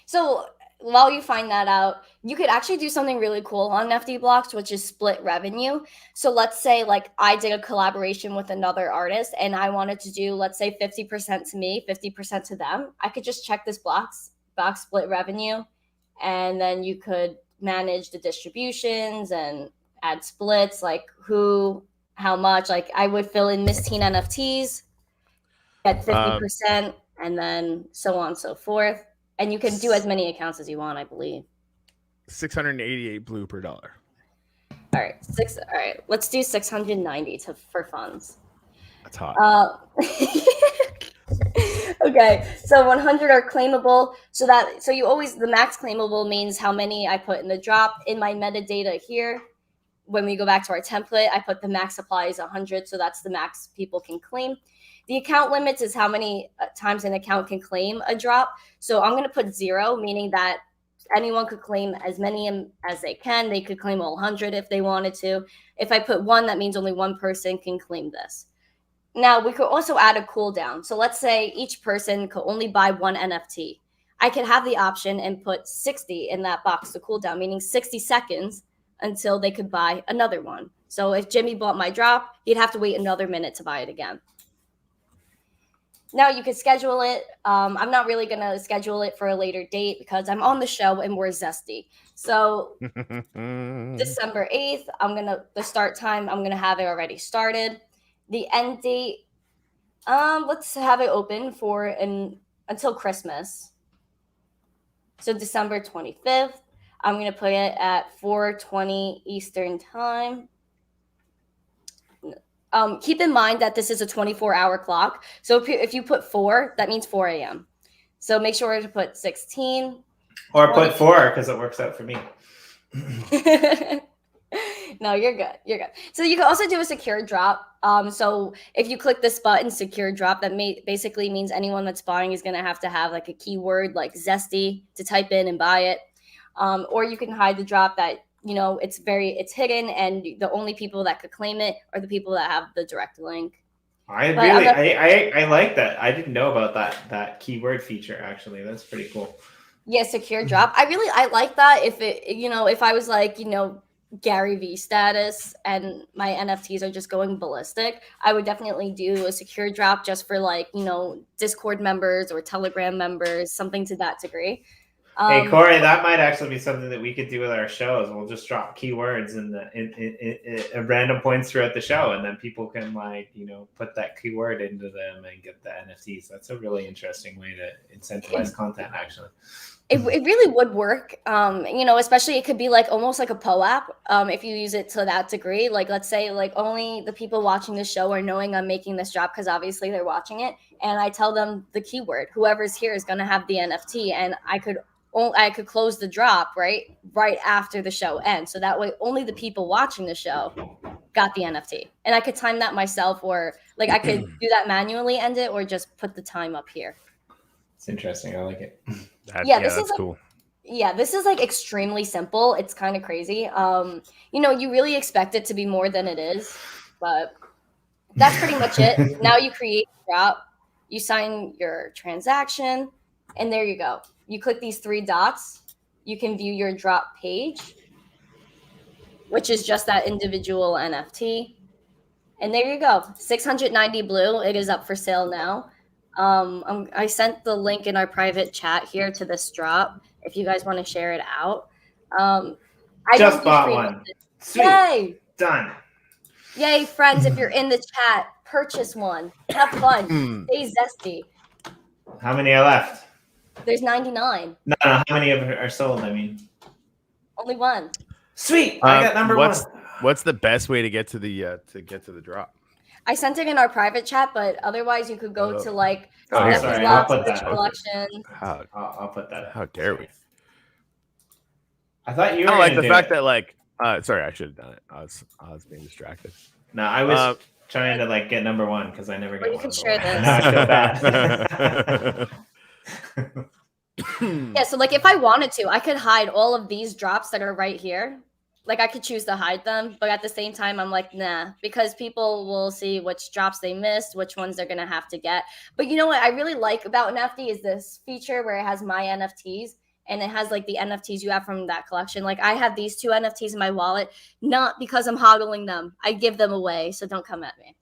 So while you find that out, you could actually do something really cool on NeftyBlocks, which is split revenue. So let's say like I did a collaboration with another artist and I wanted to do, let's say 50% to me, 50% to them. I could just check this box split revenue, and then you could manage the distributions and add splits, like who, how much. Like I would fill in Miss Teen NFTs, get 50%, and then so on and so forth. And you can do as many accounts as you want, I believe. 688 blue per dollar. All right, let's do 690 for funds. That's hot. Okay, so 100 are claimable. So the max claimable means how many I put in the drop. In my metadata here, when we go back to our template, I put the max supply is 100, so that's the max people can claim. The account limits is how many times an account can claim a drop. So I'm going to put 0, meaning that anyone could claim as many as they can. They could claim all 100 if they wanted to. If I put 1, that means only one person can claim this. Now, we could also add a cooldown. So let's say each person could only buy 1 NFT. I could have the option and put 60 in that box to cooldown, meaning 60 seconds until they could buy another one. So if Jimmy bought my drop, he'd have to wait another minute to buy it again. Now you could schedule it. I'm not really going to schedule it for a later date because I'm on the show and we're zesty. So December 8th, the start time, I'm going to have it already started. The end date, let's have it open until Christmas. So December 25th, I'm going to put it at 4:20 Eastern time. Keep in mind that this is a 24-hour clock. So if you put 4, that means 4 a.m. So make sure to put 16. Or put 4 because it works out for me. No, you're good. So you can also do a secure drop. So if you click this button, secure drop, that basically means anyone that's buying is going to have like a keyword like zesty to type in and buy it. Or you can hide the drop that, it's hidden, and the only people that could claim it are the people that have the direct link. I like that. I didn't know about that keyword feature, actually. That's pretty cool. Yeah, secure drop. I like that. If I was like, Gary V status and my NFTs are just going ballistic, I would definitely do a secure drop just for Discord members or Telegram members, something to that degree. Hey Corey, that might actually be something that we could do with our shows. We'll just drop keywords in random points throughout the show, and then people can put that keyword into them and get the NFTs. That's a really interesting way to incentivize content, actually. It really would work, especially it could be like almost like a POAP if you use it to that degree. Like, let's say like only the people watching the show are knowing I'm making this drop because obviously they're watching it, and I tell them the keyword. Whoever's here is going to have the NFT, and I could close the drop right after the show ends, so that way only the people watching the show got the NFT, and I could time that myself, or like I could do that manually, end it, or just put the time up here. It's interesting. I like it. This is cool. Yeah, this is like extremely simple. It's kind of crazy. You really expect it to be more than it is, but that's pretty much it. Now you create a drop, you sign your transaction, and there you go. You click these 3 dots. You can view your drop page, which is just that individual NFT. And there you go. 690 blue. It is up for sale now. I sent the link in our private chat here to this drop if you guys want to share it out. I just bought one. Sweet. Yay! Done. Yay, friends! If you're in the chat, purchase one. Have fun. Stay zesty. How many are left? There's 99. No, how many of them are sold? I mean, only one. Sweet. I got number one. What's the best way to get to the drop? I sent it in our private chat, but otherwise you could go to like sorry, I'll put that. Collection. I'll put that. How dare we? I thought you were like the fact that like sorry, I should have done it. I was being distracted. No, I was trying to like get number one because I never get you one. Can share this. Now I feel bad. Yeah, so like if I wanted to, I could hide all of these drops that are right here. Like I could choose to hide them, but at the same time, I'm like, nah, because people will see which drops they missed, which ones they're going to have to get. But you know what I really like about Nefty is this feature where it has my NFTs and it has like the NFTs you have from that collection. Like I have these 2 NFTs in my wallet, not because I'm hodling them. I give them away, so don't come at me.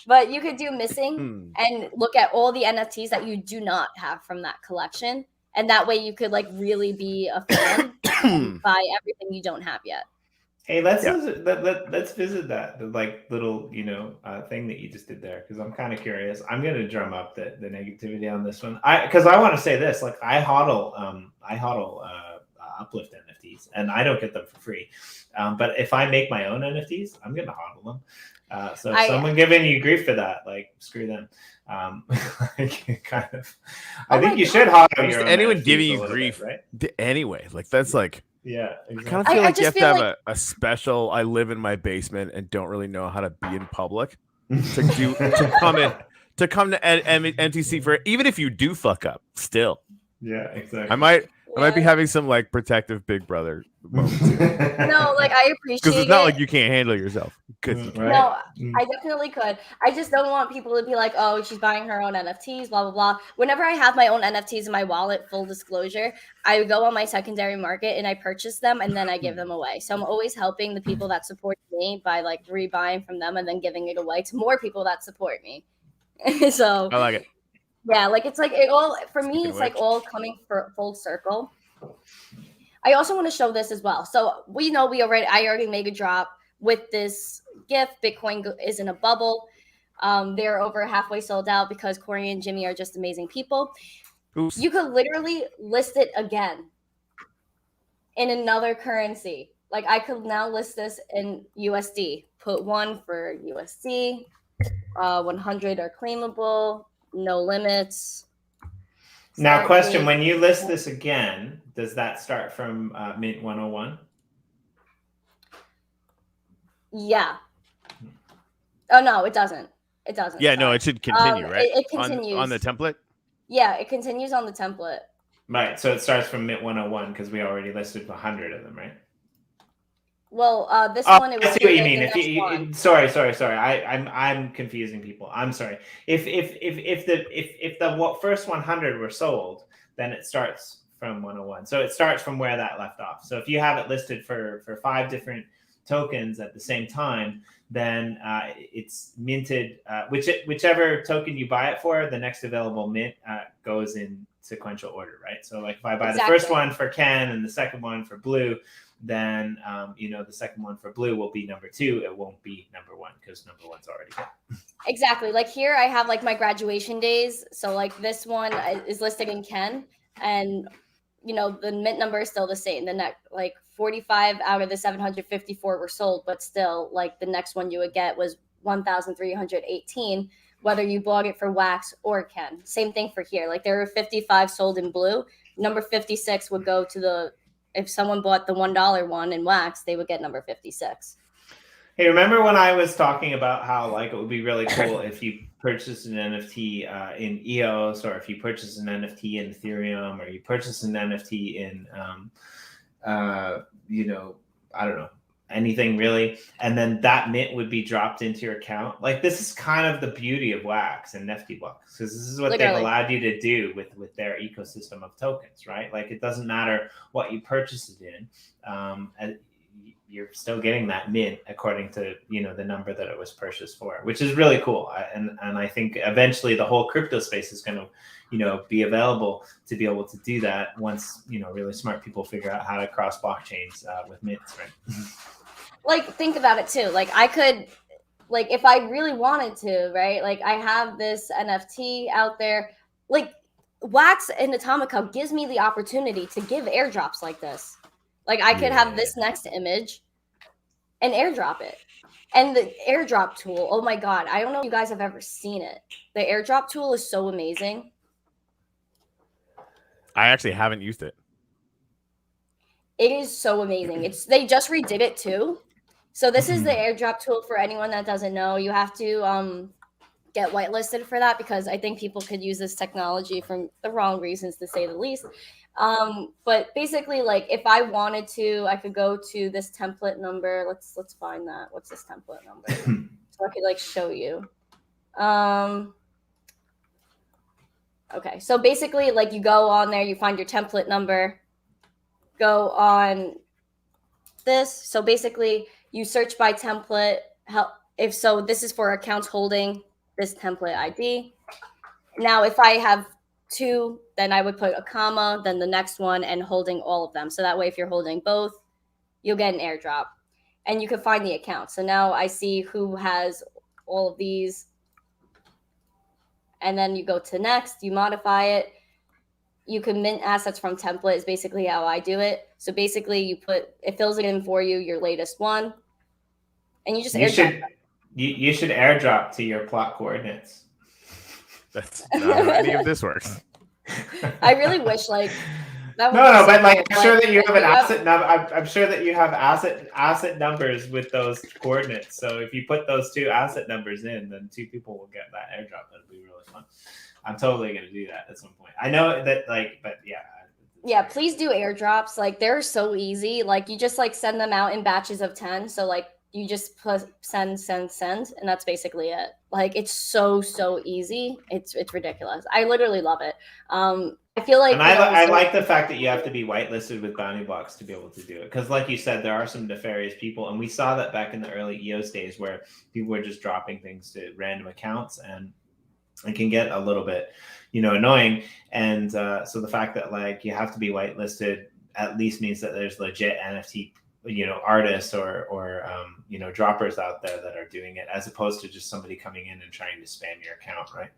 But you could do missing and look at all the NFTs that you do not have from that collection. And that way you could like really be a fan and buy everything you don't have yet. Hey, let's visit that the like little thing that you just did there, because I'm kind of curious. I'm gonna drum up the negativity on this one. Because I want to say this, like I hodl Uplift NFTs, and I don't get them for free. But if I make my own NFTs, I'm gonna hodl them. So if someone giving you grief for that, like screw them. I think you should hodl your own. Anyone giving you bit, grief, right? Anyway, like that's like. Yeah, exactly. I kind of feel like you have to have a special. I live in my basement and don't really know how to be in public to come to MTC for even if you do fuck up. Still, yeah, exactly. I might be having some like protective big brother moments. No, like I appreciate because it's not like you can't handle yourself. Right? No, I definitely could. I just don't want people to be like, oh, she's buying her own NFTs, blah, blah, blah. Whenever I have my own NFTs in my wallet, full disclosure, I go on my secondary market and I purchase them and then I give them away. So I'm always helping the people that support me by like rebuying from them and then giving it away to more people that support me. So I like it. Yeah, like it's like it all for me. It's like all coming for full circle. I also want to show this as well. So I already made a drop with this gift. Bitcoin is in a bubble. They're over halfway sold out because Corey and Jimmy are just amazing people. Oops. You could literally list it again in another currency. Like I could now list this in USD. Put 1 for USD. 100 are claimable. No limits. Now, question: when you list this again, does that start from Mint 101? Yeah. Oh no, it doesn't. It doesn't. Yeah, no, it should continue, right? It continues on the template. Yeah, it continues on the template. Right. So it starts from Mint 101 because we already listed 100 of them, right? Well, this one it was. I see what you mean. If you sorry, I'm confusing people. I'm sorry. If the first 100 were sold, then it starts from 101. So it starts from where that left off. So if you have it listed for 5 different tokens at the same time, then it's minted. Whichever token you buy it for, the next available mint goes in sequential order, right? So like if I buy the first one for Ken and the second one for Blue, then the second one for Blue will be number 2. It won't be number 1 because number 1's already gone. Exactly. Like here I have like my graduation days. So like this one is listed in Ken, and the mint number is still the same. The next, like 45 out of the 754 were sold, but still like the next one you would get was 1,318, whether you bought it for wax or Ken. Same thing for here. Like there were 55 sold in Blue. Number 56 would go to if someone bought the $1 one in wax, they would get number 56. Hey, remember when I was talking about how like it would be really cool if you purchase an NFT in EOS, or if you purchase an NFT in Ethereum, or you purchase an NFT in I don't know, anything really, and then that mint would be dropped into your account. Like this is kind of the beauty of wax and NeftyBlocks, because this is what they've allowed you to do with their ecosystem of tokens, right? Like it doesn't matter what you purchase it in, you're still getting that mint according to the number that it was purchased for, which is really cool. And I think eventually the whole crypto space is going to be available to be able to do that once really smart people figure out how to cross blockchains with mints, right? Like think about it too. Like I could, like if I really wanted to, right? Like I have this NFT out there. Like Wax and Atomica gives me the opportunity to give airdrops like this. Like I could have this next image and airdrop it. And the Airdrop Tool, oh my God, I don't know if you guys have ever seen it. The Airdrop Tool is so amazing. I actually haven't used it. It is so amazing. They just redid it too. So this is the Airdrop Tool for anyone that doesn't know. You have to get whitelisted for that, because I think people could use this technology for the wrong reasons, to say the least. But basically, like if I wanted to, I could go to this template number. Let's find that. What's this template number? So I could like show you. Okay, so basically, like you go on there, you find your template number, go on this. So basically, you search by template. This is for accounts holding this template ID. Now, if I have 2, then I would put a comma, then the next one, and holding all of them. So that way, if you're holding both, you'll get an airdrop, and you can find the account. So now I see who has all of these, and then you go to next, you modify it. You can mint assets from template is basically how I do it. So basically it fills it in for you, your latest one, and you just airdrop. You should airdrop to your plot coordinates. That's not how any of this works. I really wish like that. No, but like I'm sure that you have an asset number. I'm sure that you have asset numbers with those coordinates. So if you put those 2 asset numbers in, then 2 people will get that airdrop. That'd be really fun. I'm totally gonna do that at some point. I know that but yeah. Yeah, please do airdrops. Like they're so easy. Like you just like send them out in batches of 10. So like you just send, and that's basically it. Like it's so easy. It's ridiculous. I literally love it. I feel like, and I like the fact that you have to be whitelisted with bounty blocks to be able to do it. Because like you said, there are some nefarious people, and we saw that back in the early EOS days where people were just dropping things to random accounts, and it can get a little bit, annoying. And so the fact that like you have to be whitelisted at least means that there's legit NFT, artists or droppers out there that are doing it, as opposed to just somebody coming in and trying to spam your account, right?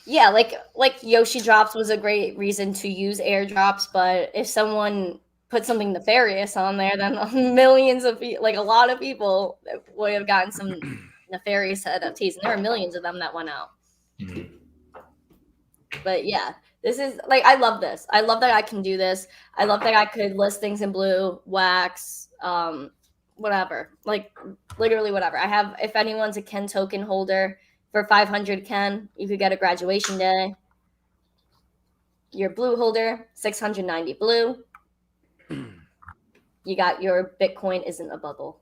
Yeah, like Yoshi drops was a great reason to use airdrops, but if someone put something nefarious on there, then millions of a lot of people would have gotten some nefarious NFTs, and there are millions of them that went out. Mm-hmm. But yeah, this is like, I love this. I love that I can do this. I love that I could list things in Blue, wax, whatever, like literally whatever. I have, if anyone's a Ken token holder, for 500 Ken, you could get a graduation day. Your Blue holder, 690 Blue. You got your Bitcoin isn't a bubble.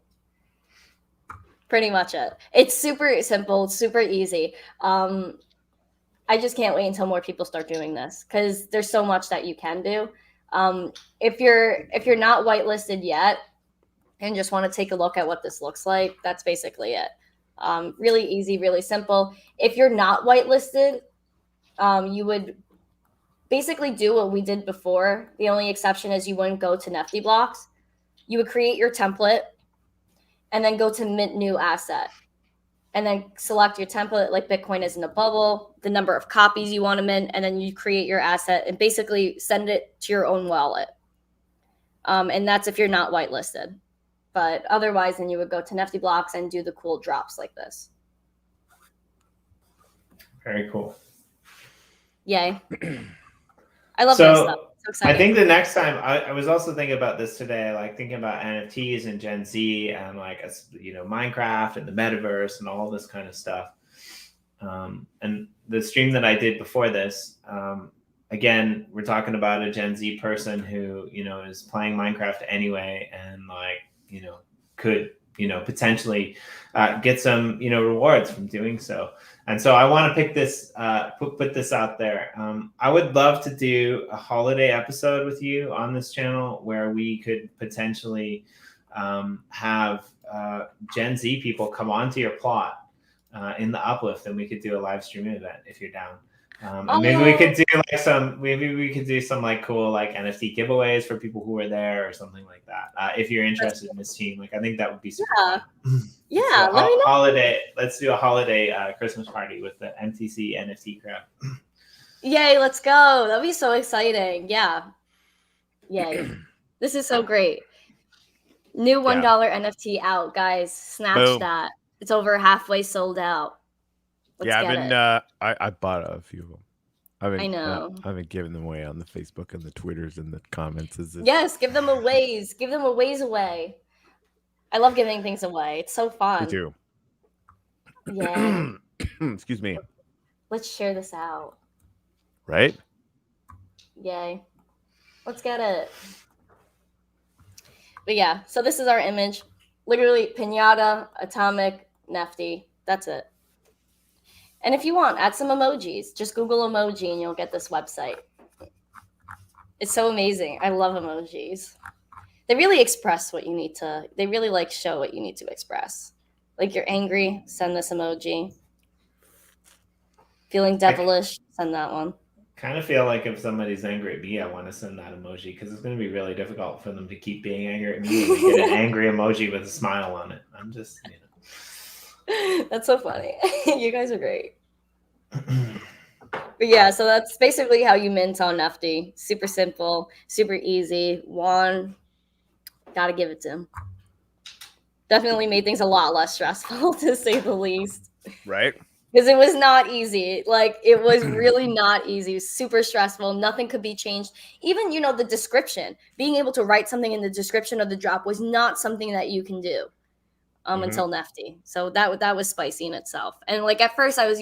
Pretty much it. It's super simple, super easy. I just can't wait until more people start doing this, because there's so much that you can do. If you're not whitelisted yet, and just want to take a look at what this looks like, that's basically it. Really easy, really simple. If you're not whitelisted, you would basically do what we did before. The only exception is you wouldn't go to NeftyBlocks. You would create your template and then go to mint new asset. And then select your template, like Bitcoin is in a bubble, the number of copies you want to mint, and then you create your asset and basically send it to your own wallet. And that's if you're not whitelisted. But otherwise, then you would go to NeftyBlocks and do the cool drops like this. Very cool. Yay. I love this stuff. So exciting. I think the next time I was also thinking about this today, like thinking about NFTs and Gen Z and like, Minecraft and the metaverse and all this kind of stuff. And the stream that I did before this, again, we're talking about a Gen Z person who, is playing Minecraft anyway and could, potentially get some, rewards from doing so. And so I want to pick this, put this out there. I would love to do a holiday episode with you on this channel where we could potentially have Gen Z people come onto your plot in the uplift, and we could do a live stream event if you're down. And maybe we could do some like cool like NFT giveaways for people who are there or something like that. If you're interested in this team, like I think that would be super fun. Yeah, so let me know. Let's do a holiday Christmas party with the MTC NFT crowd. Yay, let's go. That'd be so exciting. Yeah. Yay. This is so great. New $1 NFT out, guys. Snatch that. It's over halfway sold out. I bought a few of them. I know. I've been giving them away on the Facebook and the Twitters and the comments. Yes, give them away. Give them away. I love giving things away. It's so fun. Me too. Yeah. Excuse me. Let's share this out. Right? Yay. Let's get it. But yeah, so this is our image. Literally Pinata, Atomic, Nefty. That's it. And if you want, add some emojis. Just Google emoji and you'll get this website. It's so amazing. I love emojis. They really express what you need to. They really show what you need to express. Like you're angry, send this emoji. Feeling devilish, send that one. Kind of feel like if somebody's angry at me, I want to send that emoji because it's going to be really difficult for them to keep being angry at me and get an angry emoji with a smile on it. I'm just, That's so funny. You guys are great. But yeah, so that's basically how you mint on Nefty. Super simple, super easy. Juan, gotta give it to him. Definitely made things a lot less stressful, to say the least. Right? Because it was not easy. It was really not easy. It was super stressful. Nothing could be changed. Even, the description. Being able to write something in the description of the drop was not something that you can do. Until Nefty. So that was spicy in itself. And at first I was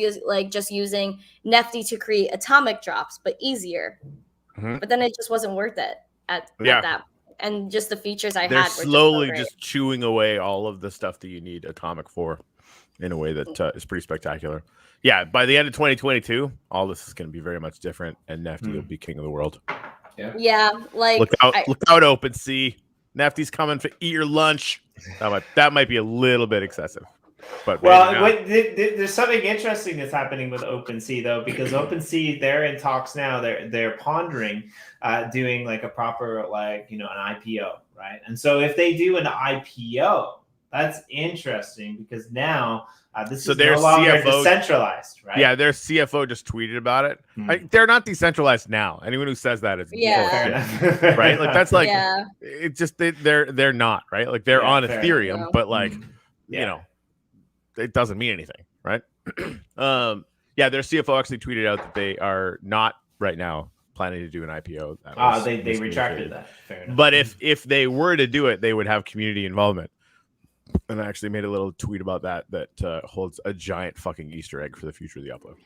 just using Nefty to create atomic drops, but easier. But then it just wasn't worth it at that. And just the features I had were slowly just chewing away all of the stuff that you need atomic for in a way that is pretty spectacular. Yeah, by the end of 2022, all this is going to be very much different, and Nefty will be king of the world. Yeah, look out, OpenSea. Nefty's coming to eat your lunch. That might be a little bit excessive. But there's something interesting that's happening with OpenSea though, because OpenSea, they're in talks now. They're pondering doing a proper an IPO, right? And so if they do an IPO, that's interesting because now this is no longer decentralized, right? Yeah, their CFO just tweeted about it. They're not decentralized now. Anyone who says that is bullshit, right? That's it's just they're not, right? They're on Ethereum, but it doesn't mean anything, right? Their CFO actually tweeted out that they are not right now planning to do an IPO. They retracted that. Fair enough. But if they were to do it, they would have community involvement. And I actually made a little tweet about that holds a giant fucking Easter egg for the future of the upload.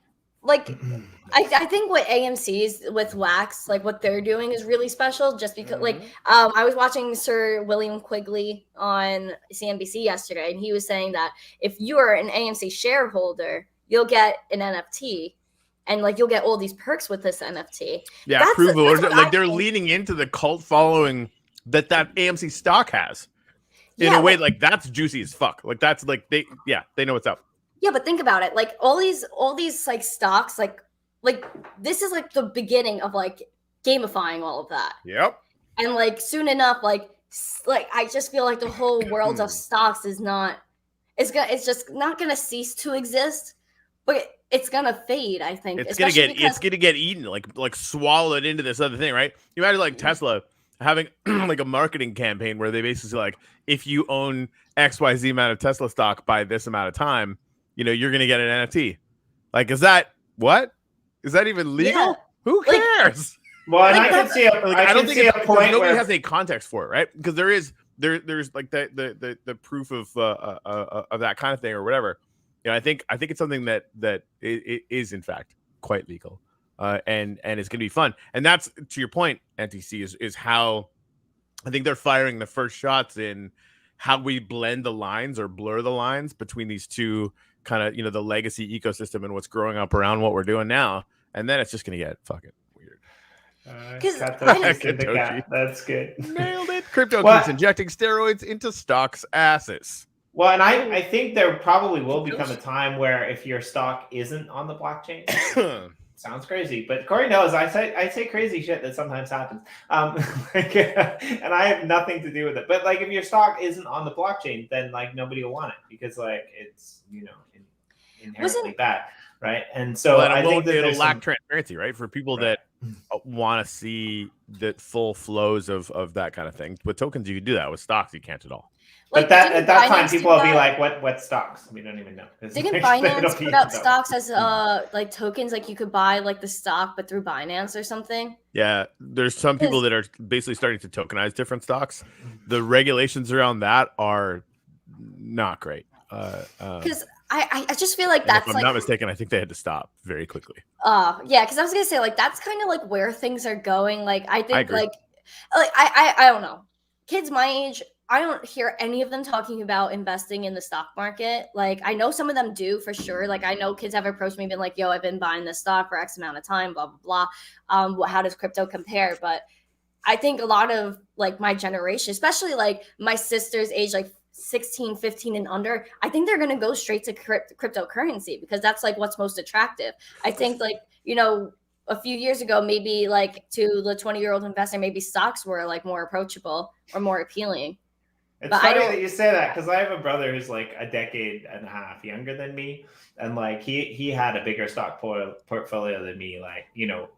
I think what AMC's with Wax, what they're doing is really special just because, I was watching Sir William Quigley on CNBC yesterday, and he was saying that if you're an AMC shareholder, you'll get an NFT, and you'll get all these perks with this NFT. Yeah, they're leaning into the cult following that AMC stock has. in a way like that's juicy as fuck. Like that's like they know what's up. Yeah, but think about it. Like all these like stocks, like this is like the beginning of like gamifying all of that. Yep. And like soon enough, like I just feel like the whole world of stocks is not. It's just not gonna cease to exist, but it's gonna fade. I think it's gonna get eaten, like swallowed into this other thing, right? You imagine like Tesla having like a marketing campaign where they basically like, if you own XYZ amount of Tesla stock by this amount of time, you're gonna get an NFT. Like, is that even legal? Yeah. Who cares? Well, and I can see I don't think a point nobody has a context for it, right? Because there's like the proof of that kind of thing or whatever. I think it's something that it is in fact quite legal, and it's gonna be fun. And that's, to your point, NTC is how I think they're firing the first shots in how we blend the lines or blur the lines between these two kind of the legacy ecosystem and what's growing up around what we're doing now. And then it's just gonna get fucking weird. That's good. Nailed it. Crypto keeps injecting steroids into stocks' asses. Well, and I think there probably will become a time where if your stock isn't on the blockchain, sounds crazy, but Corey knows I say crazy shit that sometimes happens. And I have nothing to do with it. But like, if your stock isn't on the blockchain, then like nobody will want it because like it's inherently bad, right? And so I think that it'll lack transparency, right? For people that want to see the full flows of that kind of thing. With tokens, you can do that. With stocks, you can't at all. Like, but at that time, people will be like, "What stocks?" We don't even know. Didn't Binance put out stocks as like tokens? Like you could buy like the stock, but through Binance or something. Yeah, there's some people that are basically starting to tokenize different stocks. The regulations around that are not great. Because I just feel like that's, if I'm not mistaken, I think they had to stop very quickly. Yeah, because I was gonna say like that's kind of like where things are going. Like I think I I don't know. Kids my age, I don't hear any of them talking about investing in the stock market. Like I know some of them do for sure. Like I know kids have approached me, been like, "Yo, I've been buying this stock for X amount of time, blah blah blah." How does crypto compare? But I think a lot of like my generation, especially like my sister's age, like 16, 15 and under, I think they're going to go straight to cryptocurrency because that's like what's most attractive. I think like, a few years ago, maybe like to the 20-year-old investor, maybe stocks were like more approachable or more appealing. It's funny that you say that because I have a brother who's like a decade and a half younger than me. And like he had a bigger stock portfolio than me. Like,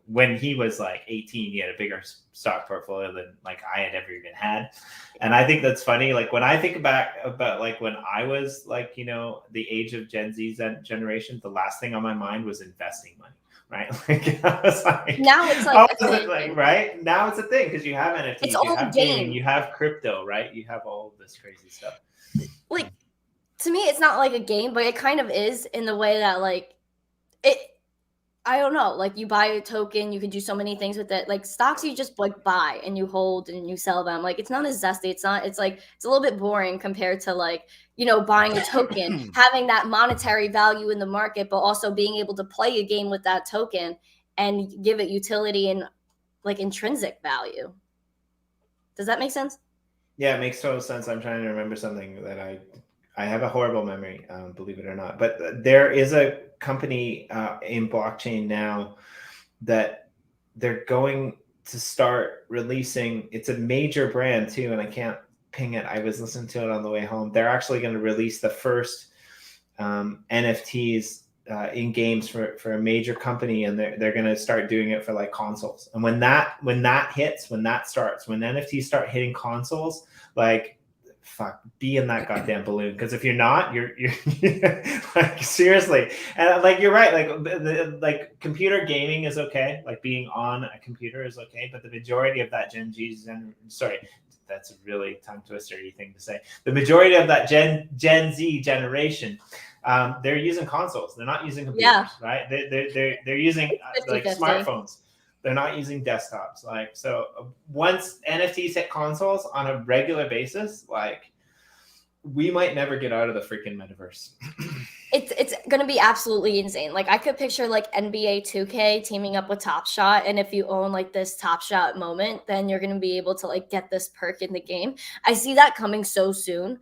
when he was like 18, he had a bigger stock portfolio than like I had ever even had. And I think that's funny. Like when I think back about like when I was like, the age of Gen Z generation, the last thing on my mind was investing money. Right. Like, I was like, now it's like, right now it's a thing because you have NFTs, it's all you have game. gaming, you have crypto, right? You have all of this crazy stuff. Like to me, it's not like a game, but it kind of is in the way that like it. I don't know. Like you buy a token, you can do so many things with it. Like stocks, you just like buy and you hold and you sell them. Like it's not as zesty. It's a little bit boring compared to like, buying a token, having that monetary value in the market, but also being able to play a game with that token and give it utility and like intrinsic value. Does that make sense? Yeah, it makes total sense. I'm trying to remember something that I have a horrible memory, believe it or not. But there is a company in blockchain now that they're going to start releasing. It's a major brand too, and I can't ping it. I was listening to it on the way home. They're actually going to release the first NFTs in games for a major company, and they're going to start doing it for like consoles. And when that hits, when NFTs start hitting consoles, like fuck, be in that goddamn balloon, because if you're not, you're like seriously. And like you're right, like computer gaming is okay, like being on a computer is okay, but the majority of that that's a really tongue twister-y thing to say. The majority of that Gen Z generation, they're using consoles. They're not using computers, right? They're using like 50-50. Smartphones. They're not using desktops. Like, so once NFTs hit consoles on a regular basis, like we might never get out of the freaking metaverse. It's going to be absolutely insane. Like I could picture like NBA 2K teaming up with Top Shot, and if you own like this Top Shot moment, then you're going to be able to like get this perk in the game. I see that coming so soon.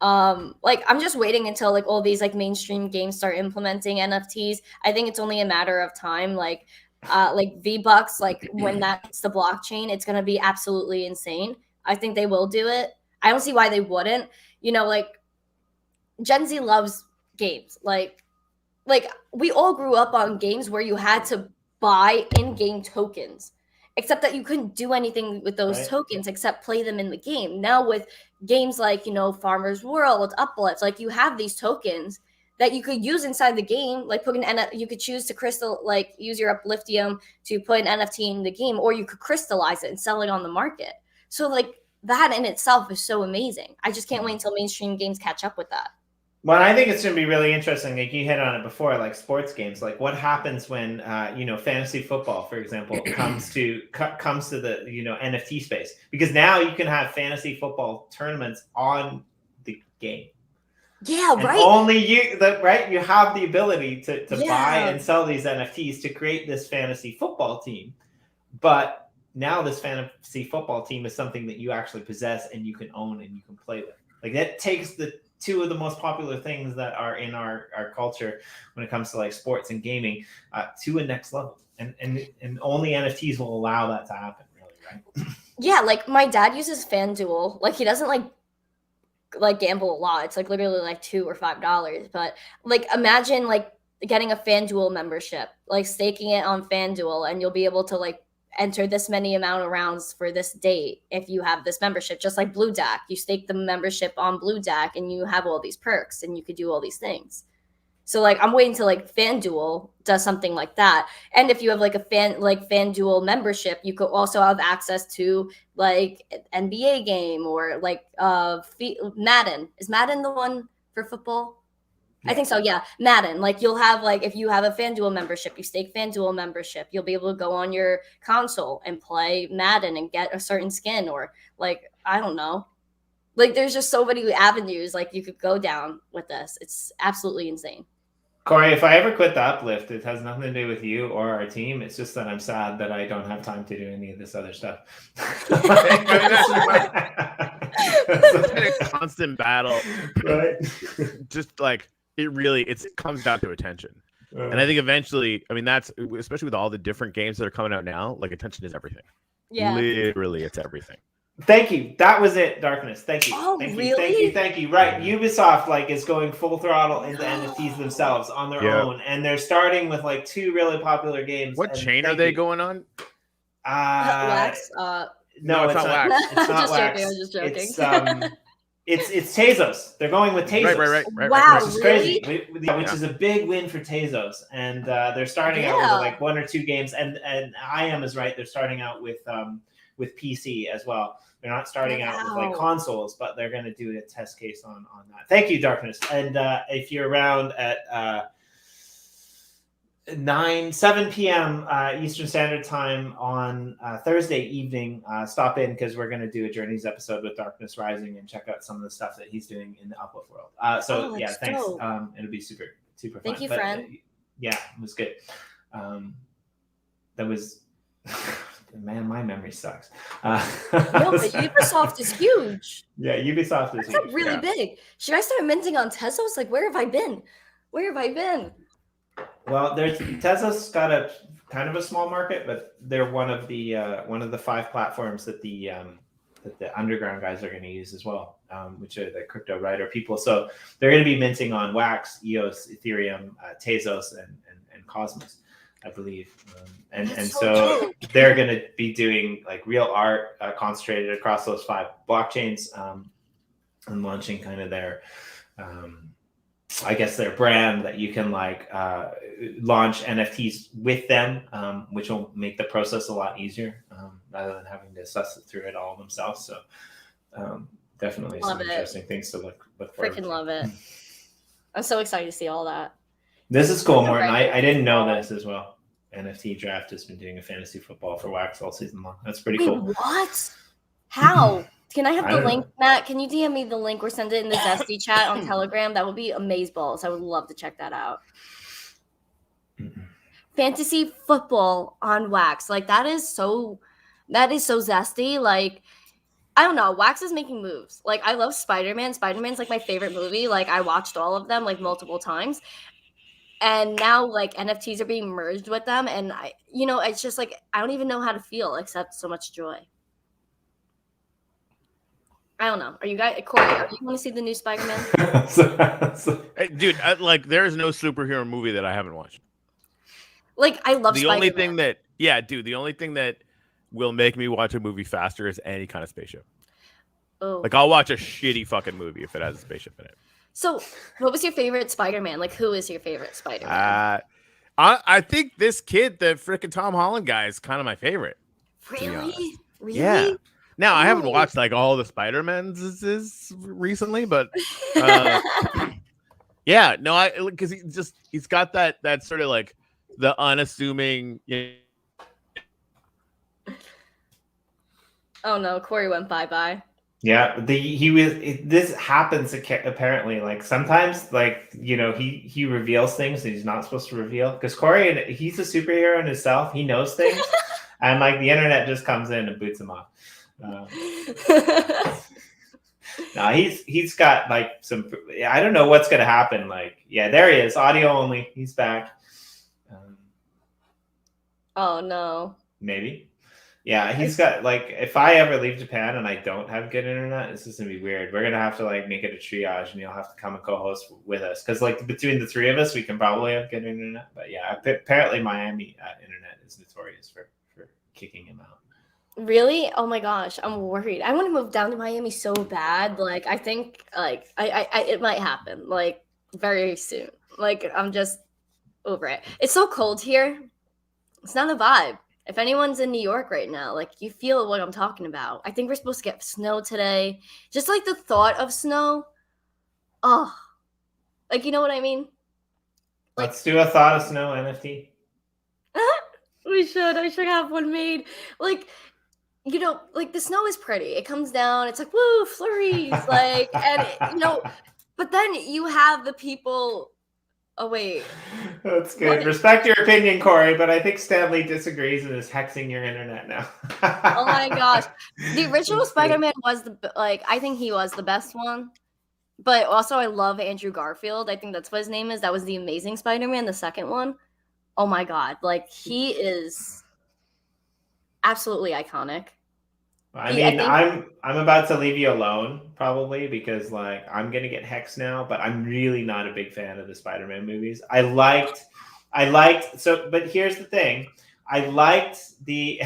Like I'm just waiting until like all these like mainstream games start implementing NFTs. I think it's only a matter of time. Like V-Bucks, like when that hits the blockchain, it's going to be absolutely insane. I think they will do it. I don't see why they wouldn't. You know, like Gen Z loves games. Like we all grew up on games where you had to buy in-game tokens, except that you couldn't do anything with those tokens except play them in the game. Now with games like, you know, Farmer's World, Uplift, like you have these tokens that you could use inside the game, like you could choose to use your Upliftium to put an NFT in the game, or you could crystallize it and sell it on the market. So like that in itself is so amazing. I just can't wait until mainstream games catch up with that. Well, I think it's going to be really interesting. Like you hit on it before, like sports games. Like what happens when fantasy football, for example, comes to the NFT space? Because now you can have fantasy football tournaments on the game. Yeah, and right. Only you have the ability to buy and sell these NFTs to create this fantasy football team. But now this fantasy football team is something that you actually possess and you can own and you can play with. Like that takes the two of the most popular things that are in our culture when it comes to like sports and gaming to a next level. And only NFTs will allow that to happen, really, right? Yeah, like my dad uses FanDuel. Like he doesn't like gamble a lot. It's like literally like $2 or $5. But like imagine like getting a FanDuel membership, like staking it on FanDuel, and you'll be able to like enter this many amount of rounds for this date if you have this membership. Just like Blue Dack, you stake the membership on Blue Dack and you have all these perks and you could do all these things. So like I'm waiting till like FanDuel does something like that. And if you have like a FanDuel membership, you could also have access to like an NBA game or like Madden. Is Madden the one for football? I think so. Yeah. Madden. Like you'll have like, if you have a FanDuel membership, you stake FanDuel membership, you'll be able to go on your console and play Madden and get a certain skin, or like, I don't know. Like there's just so many avenues like you could go down with this. It's absolutely insane. Corey, if I ever quit the Uplift, it has nothing to do with you or our team. It's just that I'm sad that I don't have time to do any of this other stuff. It's been a constant battle. Right. Just like it comes down to attention. And I think eventually, I mean, that's especially with all the different games that are coming out now, like attention is everything. Yeah. Literally, it's everything. Thank you. That was it, Darkness. Thank you. Oh, thank really? you. Thank you. Right. Ubisoft like is going full throttle into NFTs themselves on their own. And they're starting with like 2 really popular games. What chain are they going on? Wax? No, it's not Wax. It's not Wax. I'm just joking. It's Tezos. They're going with Tezos. Right. Wow, Which is crazy. Which is a big win for Tezos. And they're starting out with like 1 or 2 games. And I am is right. They're starting out with PC as well. They're not starting out with like consoles, but they're going to do a test case on that. Thank you, Darkness. And if you're around at 7 p.m. Eastern Standard Time on Thursday evening, stop in because we're going to do a Journeys episode with Darkness Rising and check out some of the stuff that he's doing in the Uplift world. Thanks. Dope. It'll be super fun. Thank you, friend. Yeah, it was good. That was... Man, my memory sucks. No, but Ubisoft is huge. Yeah, Ubisoft is huge. Really big. Should I start minting on Tezos? Like, where have I been? Well, Tezos got a kind of a small market, but they're one of the 5 platforms that the underground guys are going to use as well, which are the crypto writer people. So they're going to be minting on Wax, EOS, Ethereum, Tezos, and Cosmos, I believe. And so they're going to be doing like real art concentrated across those 5 blockchains and launching kind of their, I guess, their brand that you can like launch NFTs with them, which will make the process a lot easier rather than having to suss it through it all themselves. So definitely some interesting things to look forward to. Freaking love it. I'm so excited to see all that. This is cool, Morten. I didn't know this as well. NFT Draft has been doing a fantasy football for Wax all season long. That's pretty cool. What? How? Can I have the link, Matt? Can you DM me the link or send it in the Zesty chat on Telegram? That would be amazeballs. I would love to check that out. Fantasy football on Wax. Like, that is so zesty. Like, I don't know. Wax is making moves. Like, I love Spider-Man. Spider-Man's like my favorite movie. Like, I watched all of them like multiple times. And now like NFTs are being merged with them. And it's just like, I don't even know how to feel except so much joy. I don't know. Are you guys, Corey, are you going to see the new Spider-Man? Hey, dude, there is no superhero movie that I haven't watched. Like, I love the Spider-Man. only thing that, the only thing that will make me watch a movie faster is any kind of spaceship. Oh. Like, I'll watch a shitty fucking movie if it has a spaceship in it. So, what was your favorite Spider-Man? Like, who is your favorite Spider-Man? I think this kid, the freaking Tom Holland guy, is kind of my favorite. Really? Really? Yeah. Now, I haven't watched like all the Spider-Mans recently, but yeah, no, because he's got that sort of like the unassuming. Oh no, Corey went bye-bye. Yeah, this happens apparently. Like sometimes, like he reveals things that he's not supposed to reveal. Because Corey, he's a superhero in himself. He knows things, and like the internet just comes in and boots him off. No, he's got like some. I don't know what's gonna happen. Like, yeah, there he is, audio only. He's back. Oh no. Maybe. Yeah, he's got like. If I ever leave Japan and I don't have good internet, this is gonna be weird. We're gonna have to like make it a triage, and you'll have to come and co-host with us because like between the three of us, we can probably have good internet. But yeah, apparently Miami internet is notorious for kicking him out. Really? Oh my gosh, I'm worried. I want to move down to Miami so bad. Like, I think like I it might happen like very soon. Like, I'm just over it. It's so cold here. It's not a vibe. If anyone's in New York right now, like you feel what I'm talking about. I think we're supposed to get snow today. Just like the thought of snow. Oh, like, you know what I mean? Like, let's do a thought of snow NFT. We should. I should have one made. Like, like the snow is pretty. It comes down. It's like, woo, flurries. Like, and but then you have the people. Oh, wait. That's good. What? Respect your opinion, Corey, but I think Stanley disagrees and is hexing your internet now. Oh my gosh. The original Spider-Man was I think he was the best one. But also I love Andrew Garfield. I think that's what his name is. That was the Amazing Spider-Man, the second one. Oh my God. Like, he is absolutely iconic. I mean, I'm about to leave you alone probably because like I'm gonna get hexed now, but I'm really not a big fan of the Spider-Man movies. I liked but here's the thing. I liked the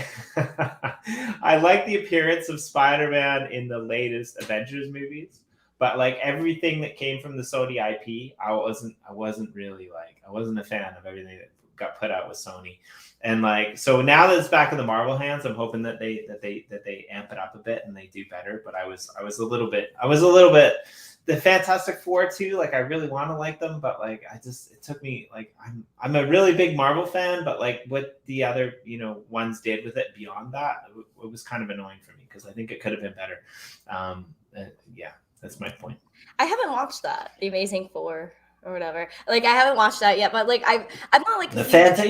appearance of Spider-Man in the latest Avengers movies, but like everything that came from the Sony IP, I wasn't really like I wasn't a fan of everything that got put out with Sony. And like, so now that it's back in the Marvel hands, I'm hoping that they amp it up a bit and they do better. But I was a little bit the Fantastic Four too. Like, I really want to like them, but like, it took me like, I'm a really big Marvel fan, but like what the other, ones did with it beyond that, it was kind of annoying for me because I think it could have been better. Yeah, that's my point. I haven't watched that, The Amazing Four. Or whatever. Like, I haven't watched that yet, but like I'm not like you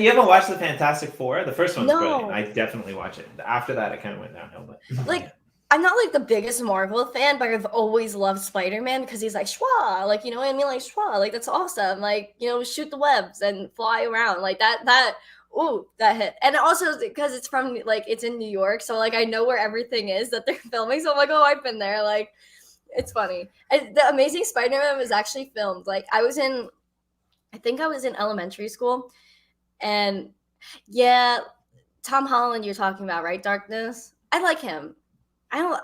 haven't watched the Fantastic Four? The first one's brilliant. I definitely watch it. After that, it kind of went downhill. But like, I'm not like the biggest Marvel fan, but I've always loved Spider-Man because he's like schwa, like, you know what I mean, like schwa, like that's awesome, like, shoot the webs and fly around like that. Ooh, that hit. And also because it's from like it's in New York, so like I know where everything is that they're filming. So I'm like, oh, I've been there. Like, it's funny. The Amazing Spider-Man was actually filmed. Like, I think I was in elementary school. And yeah, Tom Holland you're talking about, right? Darkness. I like him. I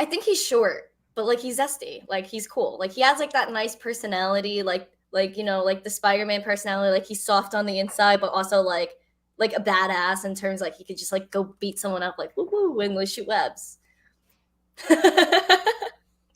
think he's short, but like he's zesty. Like, he's cool. Like, he has like that nice personality, like like the Spider-Man personality. Like, he's soft on the inside, but also like a badass in terms like he could just like go beat someone up like woo woo and like shoot webs.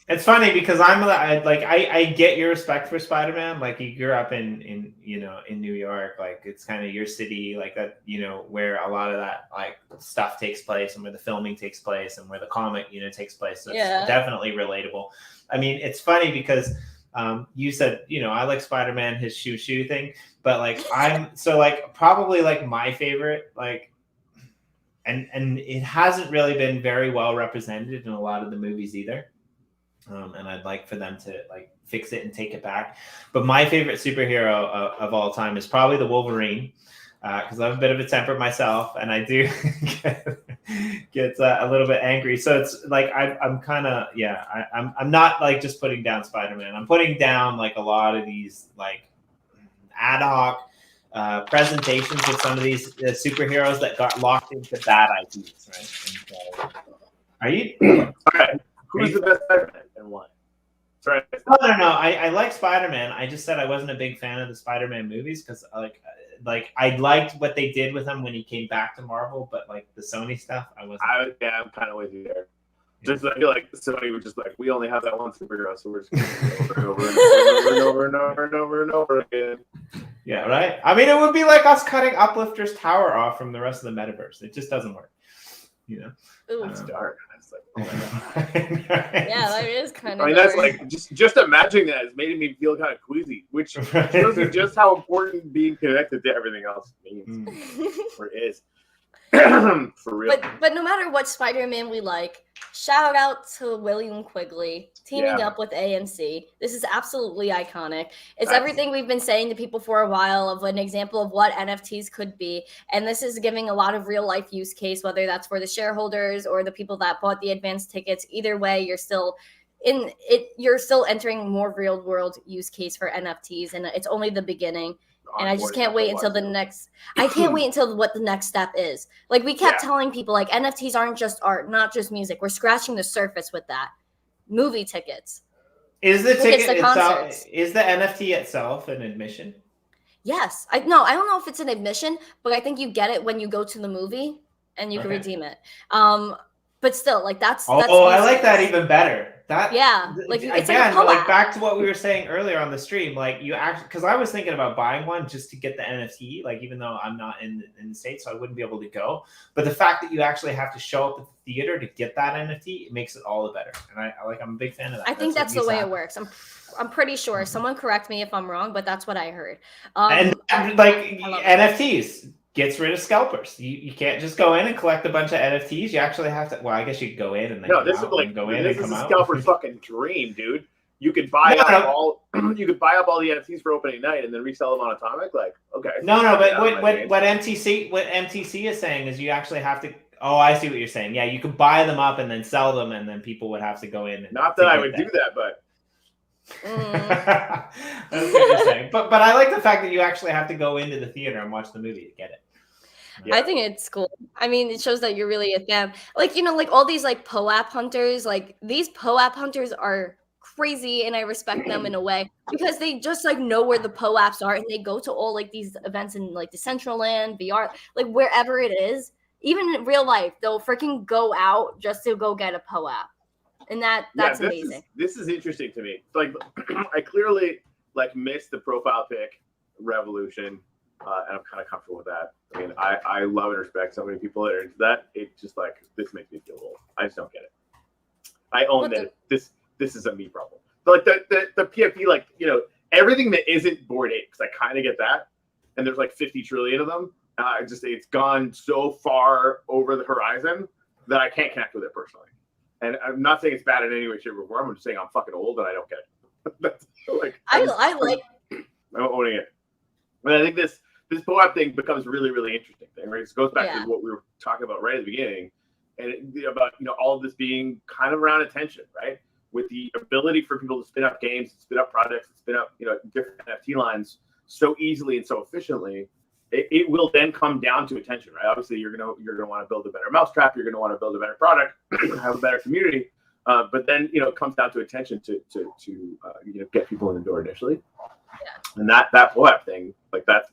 It's funny because I get your respect for Spider-Man. Like you grew up in New York, like it's kind of your city, like that, where a lot of that like stuff takes place and where the filming takes place and where the comic, takes place. So it's definitely relatable. I mean, it's funny because you said, I like Spider-Man, his shoe thing, but like probably like my favorite, like, and it hasn't really been very well represented in a lot of the movies either. And I'd like for them to like fix it and take it back. But my favorite superhero of all time is probably the Wolverine, because I'm a bit of a temper myself, and I do get a little bit angry. So it's like I'm kind of I'm not like just putting down Spider-Man. I'm putting down like a lot of these like ad hoc presentations of some of these superheroes that got locked into bad ideas, right? And so, are you all right? Who's the best Spider-Man and why? Sorry. No. I like Spider-Man. I just said I wasn't a big fan of the Spider-Man movies because like I liked what they did with him when he came back to Marvel, but like the Sony stuff, I wasn't. I'm kind of with you there. Just I feel like Sony was just like, we only have that one superhero, so we're just going over and over and over and over and over again. Yeah, right. I mean, it would be like us cutting Uplifter's tower off from the rest of the metaverse. It just doesn't work. Ooh. It's dark. It's like, oh yeah, that is kind of. I mean, that's like just imagining that is making me feel kind of queasy, which shows you just how important being connected to everything else means or is. For real. But no matter what Spider-Man we like, shout out to William Quigley teaming up with AMC. This is absolutely iconic. It's everything we've been saying to people for a while of an example of what NFTs could be. And this is giving a lot of real life use case, whether that's for the shareholders or the people that bought the advanced tickets. Either way, you're still entering more real world use case for NFTs, and it's only the beginning. And I just can't wait until I can't wait until what the next step is. Like we kept telling people like NFTs aren't just art, not just music. We're scratching the surface with that. Movie tickets. Is the ticket itself, is the NFT itself an admission? Yes. I don't know if it's an admission, but I think you get it when you go to the movie and you can redeem it. But still, like that's I like that even better. Like it's again, like back to what we were saying earlier on the stream, like you actually, because I was thinking about buying one just to get the NFT, like even though I'm not in the States, so I wouldn't be able to go. But the fact that you actually have to show up at the theater to get that NFT, it makes it all the better. And I'm a big fan of that. I think that's the way it works. I'm pretty sure. Someone correct me if I'm wrong, but that's what I heard. And like NFTs. Gets rid of scalpers. You can't just go in and collect a bunch of NFTs. You actually have to. Well, I guess you could go in and then this is a scalper's fucking dream, dude. You could buy up all the NFTs for opening night and then resell them on Atomic. Like, okay. But what MTC is saying is you actually have to. Oh, I see what you're saying. Yeah, you could buy them up and then sell them, and then people would have to go in. Not that I would do that, but. That's what you're saying. But I like the fact that you actually have to go into the theater and watch the movie to get it. Yeah. I think it's cool. I mean, it shows that you're really a fan. Like, like all these like POAP hunters, like these POAP hunters are crazy, and I respect them in a way because they just like know where the POAPs are, and they go to all like these events in like Decentraland, VR, like wherever it is. Even in real life, they'll freaking go out just to go get a POAP. And that's amazing. This is interesting to me. Like I clearly like missed the profile pic revolution. And I'm kind of comfortable with that. I mean, I love and respect so many people that are into that. It just like this makes me feel old. I just don't get it. I own that this is a me problem. But like the PFP, like everything that isn't Bored Apes, I kind of get that. And there's like 50 trillion of them. It's gone so far over the horizon that I can't connect with it personally. And I'm not saying it's bad in any way, shape, or form. I'm just saying I'm fucking old and I don't get it. That's like I'm owning it. But I think this POAP thing becomes really, really interesting thing, right? It goes back to what we were talking about right at the beginning, and about all of this being kind of around attention, right? With the ability for people to spin up games, spin up projects, spin up different NFT lines so easily and so efficiently, it will then come down to attention, right? Obviously, you're gonna want to build a better mousetrap, you're gonna want to build a better product, have a better community, but then it comes down to attention to get people in the door initially. Yeah. And that POAP thing, like that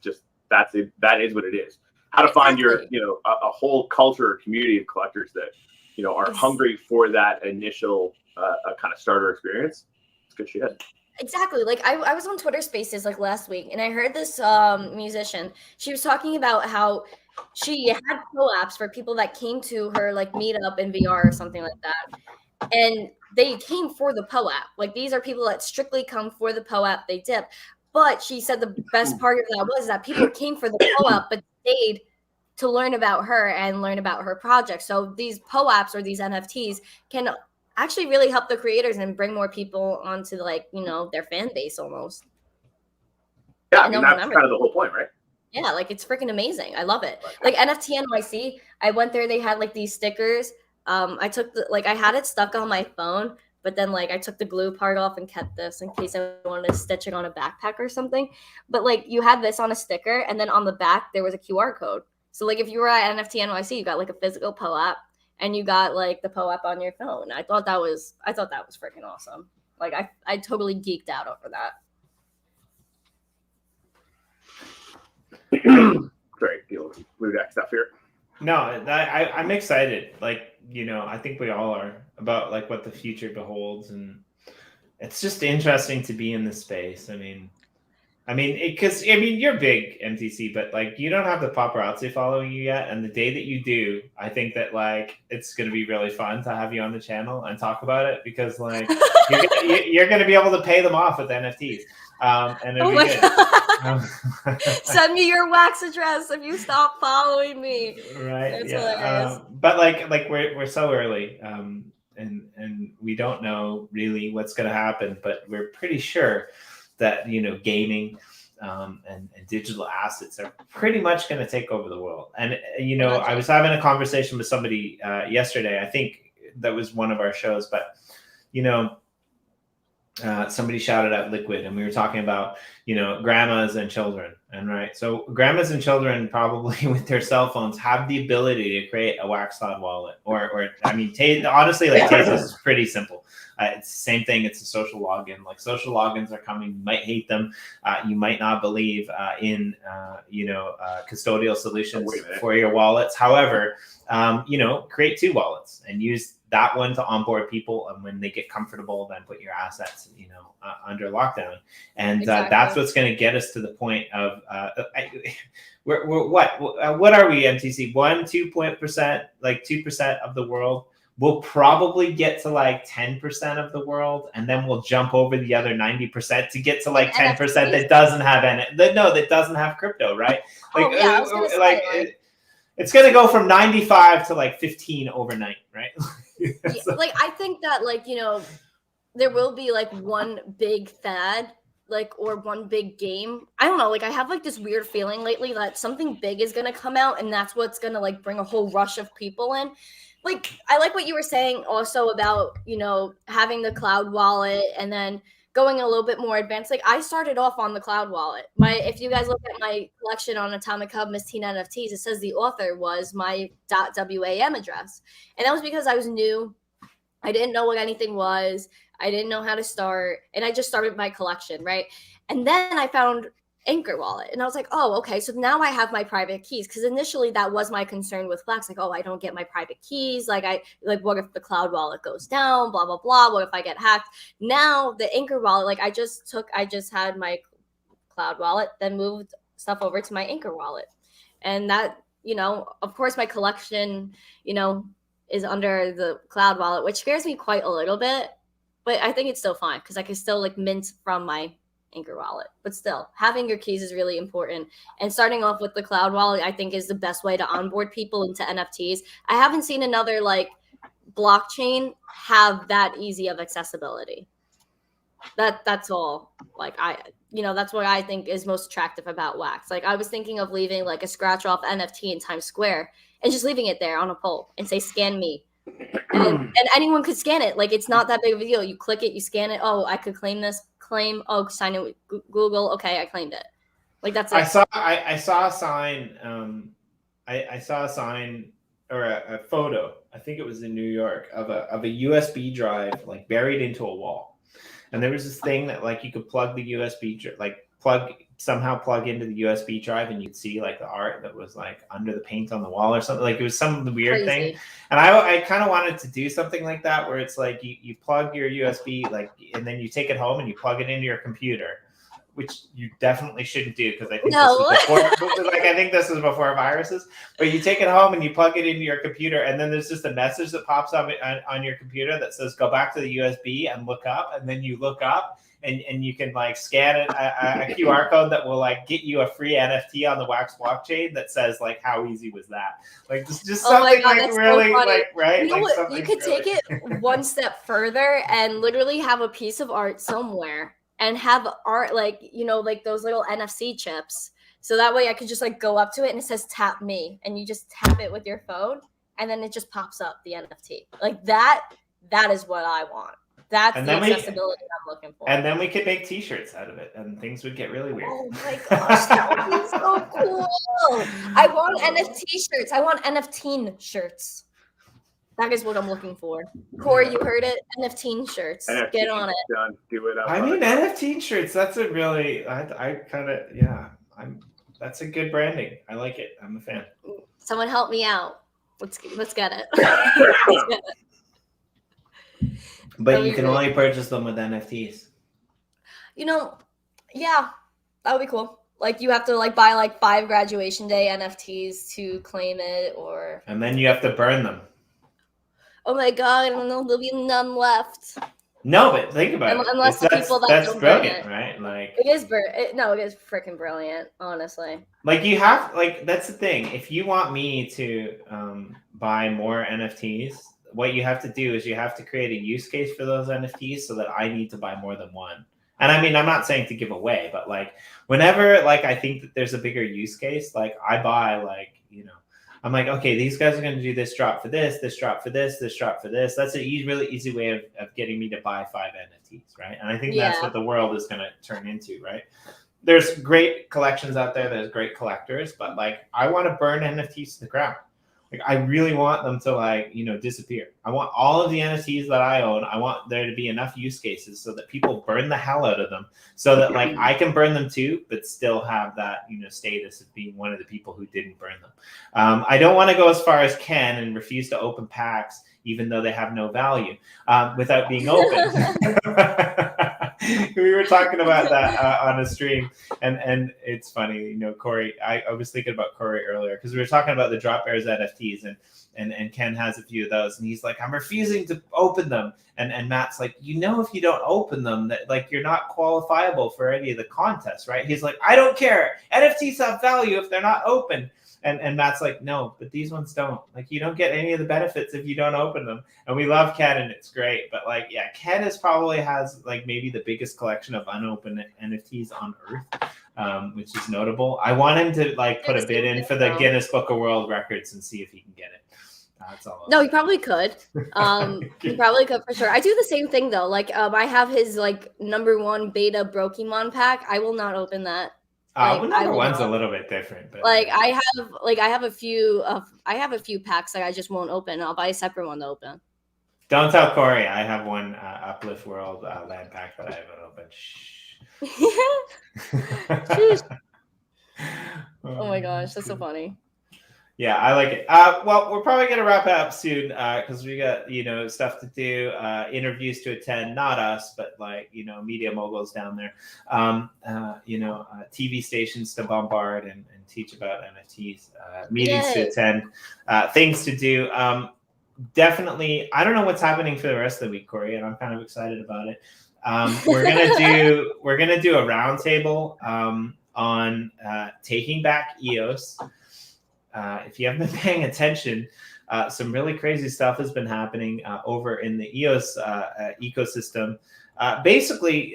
is what it is. How to find your a whole culture or community of collectors that are hungry for that initial a kind of starter experience. It's good shit. Exactly. Like I was on Twitter Spaces like last week, and I heard this musician. She was talking about how she had co-apps for people that came to her like meetup in VR or something like that, and they came for the POAP. Like these are people that strictly come for the POAP. They dip. But she said the best part of that was that people came for the POAP, but stayed to learn about her and learn about her project. So these POAPs or these NFTs can actually really help the creators and bring more people onto like, you know, their fan base almost. Yeah, I mean, that's kind of the whole point, right? Yeah, like it's freaking amazing. I love it. Like NFT NYC, I went there, they had like these stickers. I took I had it stuck on my phone, but then like I took the glue part off and kept this in case I wanted to stitch it on a backpack or something. But like you had this on a sticker, and then on the back there was a QR code. So like if you were at NFT NYC, you got like a physical POAP, and you got like the POAP on your phone. I thought that was freaking awesome. Like I totally geeked out over that. Great deal. Blue Deck stuff here. No, I'm excited. Like, you know, I think we all are about like what the future beholds, and it's just interesting to be in this space. I mean, because you're big MTC, but like you don't have the paparazzi following you yet. And the day that you do, I think that like it's going to be really fun to have you on the channel and talk about it, because like you're going to be able to pay them off with NFTs, and it'll be good. Send me your wax address if you stop following me. Right. It's yeah. But like we're so early, and we don't know really what's going to happen, but we're pretty sure that, you know, gaming and digital assets are pretty much going to take over the world. And, you know, I was having a conversation with somebody yesterday. I think that was one of our shows, but, you know, somebody shouted out Liquid, and we were talking about, you know, grandmas and children. And right. So grandmas and children probably with their cell phones have the ability to create a Waxcloud wallet or I mean, honestly, like Tezos is pretty simple. It's the same thing. It's a social login. Like social logins are coming. You might hate them. You might not believe in, custodial solutions for your wallets. However, create two wallets and use that one to onboard people. And when they get comfortable, then put your assets, under lockdown. And that's what's going to get us to the point of we're what are we, MTC? 2%, like 2% of the world. We'll probably get to like 10% of the world, and then we'll jump over the other 90% to get to like 10% that doesn't have that doesn't have crypto, right? Like, it's going to go from 95 to like 15 overnight, right? So. Like I think that there will be like one big fad, like, or one big game. I don't know. Like I have like this weird feeling lately that something big is going to come out, and that's what's going to like bring a whole rush of people in. Like, I like what you were saying also about, having the cloud wallet and then going a little bit more advanced. Like, I started off on the cloud wallet. If you guys look at my collection on Atomic Hub, Miss Teen NFTs, it says the author was my .wam address. And that was because I was new. I didn't know what anything was. I didn't know how to start. And I just started my collection, right? And then I found Anchor Wallet, and I was like, oh, okay, so now I have my private keys, because initially that was my concern with Flex, like, oh, I don't get my private keys, what if the cloud wallet goes down, blah blah blah, what if I get hacked? Now the Anchor Wallet, I just had my cloud wallet, then moved stuff over to my Anchor Wallet, and that, of course my collection is under the cloud wallet, which scares me quite a little bit, but I think it's still fine because I can still mint from my Anchor Wallet. But still, having your keys is really important, and starting off with the cloud wallet I think is the best way to onboard people into NFTs. I haven't seen another blockchain have that easy of accessibility. That's all. That's what I think is most attractive about Wax. I was thinking of leaving a scratch off NFT in Times Square and just leaving it there on a pole and say scan me, and anyone could scan it. It's not that big of a deal. You click it, you scan it. Oh, I could claim this. Sign it with Google. Okay, I claimed it. That's it. I saw a sign. I saw a sign or a photo. I think it was in New York of a USB drive buried into a wall, and there was this thing that you could plug the USB plug somehow plug into the USB drive and you'd see like the art that was like under the paint on the wall or something. Like it was some weird thing. And I kind of wanted to do something like that where it's like you plug your USB like, and then you take it home and you plug it into your computer, which you definitely shouldn't do because I think this was before, like I think this was before viruses. But you take it home and you plug it into your computer, and then there's just a message that pops up on your computer that says go back to the USB and look up, and then you look up. And you can like scan it, a QR code that will like get you a free NFT on the Wax blockchain that says like how easy was that? Like just something like really so like right. You know like what? You could take it one step further and literally have a piece of art somewhere and have art like like those little NFC chips. So that way I could just like go up to it and it says tap me, and you just tap it with your phone and then it just pops up the NFT. Like that is what I want. That's the accessibility I'm looking for. And then we could make t-shirts out of it and things would get really weird. Oh my gosh, that would be so cool. I want NFT shirts. I want NFT shirts. That is what I'm looking for. Corey, you heard it. NFT shirts. NFT, get on it. Done. Do it up. I mean, NFT shirts, that's a really, I kind of, that's a good branding. I like it. I'm a fan. Someone help me out. Let's get it. Let's get it. But you can only purchase them with NFTs. Yeah, that would be cool. Like you have to like buy like 5 graduation day NFTs to claim it, or. And then you have to burn them. Oh my god! I don't know. There'll be none left. No, but think about it. Unless the people that's don't brilliant, burn it. Right? Like it is. It is freaking brilliant. Honestly. Like you have that's the thing. If you want me to buy more NFTs. What you have to do is you have to create a use case for those NFTs so that I need to buy more than one. And I mean, I'm not saying to give away, but like whenever like I think that there's a bigger use case, like I buy like, I'm like, okay, these guys are going to do this drop for this drop for this drop for this. That's a really easy way of getting me to buy 5 NFTs, right? And I think that's what the world is going to turn into, right? There's great collections out there. There's great collectors, but like I want to burn NFTs to the ground. Like I really want them to like, disappear. I want all of the NFTs that I own. I want there to be enough use cases so that people burn the hell out of them so that like I can burn them too, but still have that, status of being one of the people who didn't burn them. I don't want to go as far as Ken and refuse to open packs, even though they have no value, without being open. We were talking about that on a stream, and it's funny, Corey. I was thinking about Corey earlier because we were talking about the Drop Bears NFTs, and Ken has a few of those, and he's like, I'm refusing to open them, and Matt's like, if you don't open them, that like you're not qualifiable for any of the contests, right? He's like, I don't care. NFTs have value if they're not open. And Matt's like, no, but these ones don't. Like, you don't get any of the benefits if you don't open them. And we love Ken, and it's great. But like, yeah, Ken probably has like maybe the biggest collection of unopened NFTs on Earth, which is notable. I want him to like put a bid in for the Guinness Book of World Records and see if he can get it. That's all. No, he probably could. He probably could for sure. I do the same thing though. Like, I have his like #1 beta Brokemon pack. I will not open that. Number one's a little bit different, but like I have a few packs that I just won't open. I'll buy a separate one to open. Don't tell Corey. I have one Uplift World land pack that I haven't opened. Oh my gosh, that's so funny. Yeah, I like it. Well, we're probably going to wrap it up soon because we got, stuff to do, interviews to attend, not us, but like, Media Moguls down there, TV stations to bombard and teach about NFTs, meetings to attend, things to do. Definitely, I don't know what's happening for the rest of the week, Corey, and I'm kind of excited about it. We're gonna do a roundtable on taking back EOS. If you haven't been paying attention, some really crazy stuff has been happening over in the EOS ecosystem. Basically,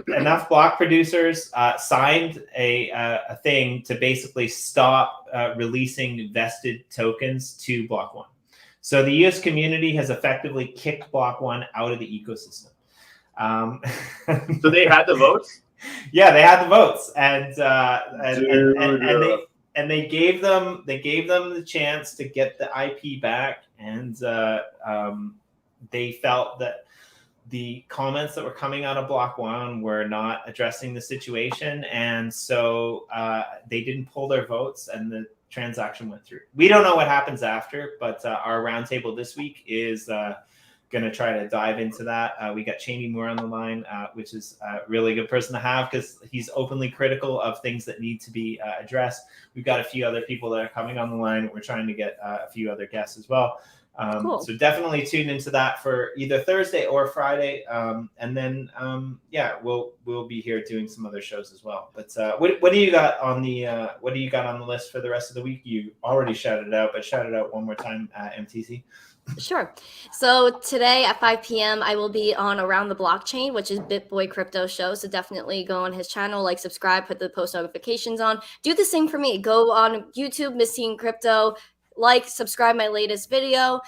enough block producers signed a thing to basically stop releasing vested tokens to Block One. So the EOS community has effectively kicked Block One out of the ecosystem. So they had the votes? Yeah, they had the votes, and they gave them the chance to get the IP back, and they felt that the comments that were coming out of Block One were not addressing the situation, and so they didn't pull their votes, and the transaction went through. We don't know what happens after, but our roundtable this week is going to try to dive into that. We got Cheney Moore on the line, which is a really good person to have because he's openly critical of things that need to be addressed. We've got a few other people that are coming on the line. We're trying to get a few other guests as well. Cool. So definitely tune into that for either Thursday or Friday. And then, we'll be here doing some other shows as well. But what do you got on the list for the rest of the week? You already shouted it out, but shout it out one more time, MTC. Sure. So today at 5 p.m., I will be on Around the Blockchain, which is BitBoy Crypto Show. So definitely go on his channel, like, subscribe, put the post notifications on. Do the same for me. Go on YouTube, Miss Teen Crypto. Like, subscribe my latest video,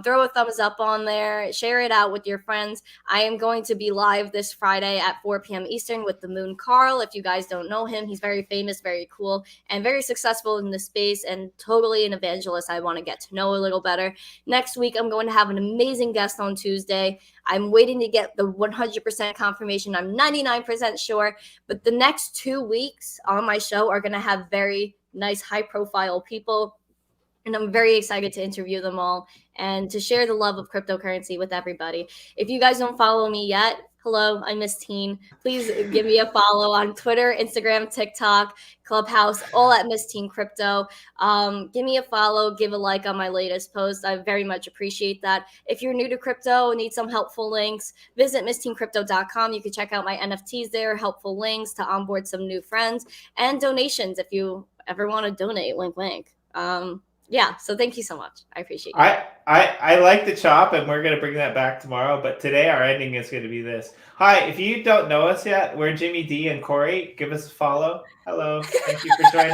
throw a thumbs up on there, share it out with your friends. I am going to be live this Friday at 4 p.m. Eastern with the Moon Carl. If you guys don't know him, he's very famous, very cool, and very successful in the space, and totally an evangelist I want to get to know a little better. Next week, I'm going to have an amazing guest on Tuesday. I'm waiting to get the 100% confirmation. I'm 99% sure, but the next 2 weeks on my show are going to have very nice, high-profile people. And I'm very excited to interview them all and to share the love of cryptocurrency with everybody. If you guys don't follow me yet, hello, I'm Miss Teen. Please give me a follow on Twitter, Instagram, TikTok, Clubhouse, all at Miss Teen Crypto. Give me a follow, give a like on my latest post. I very much appreciate that. If you're new to crypto, need some helpful links, visit missteencrypto.com. You can check out my NFTs there, helpful links to onboard some new friends, and donations if you ever want to donate, wink. Yeah, so thank you so much. I appreciate it. I like the chop, and we're going to bring that back tomorrow. But today our ending is going to be this. Hi, if you don't know us yet, we're Jimmy D and Corey. Give us a follow. Hello. Thank you for joining.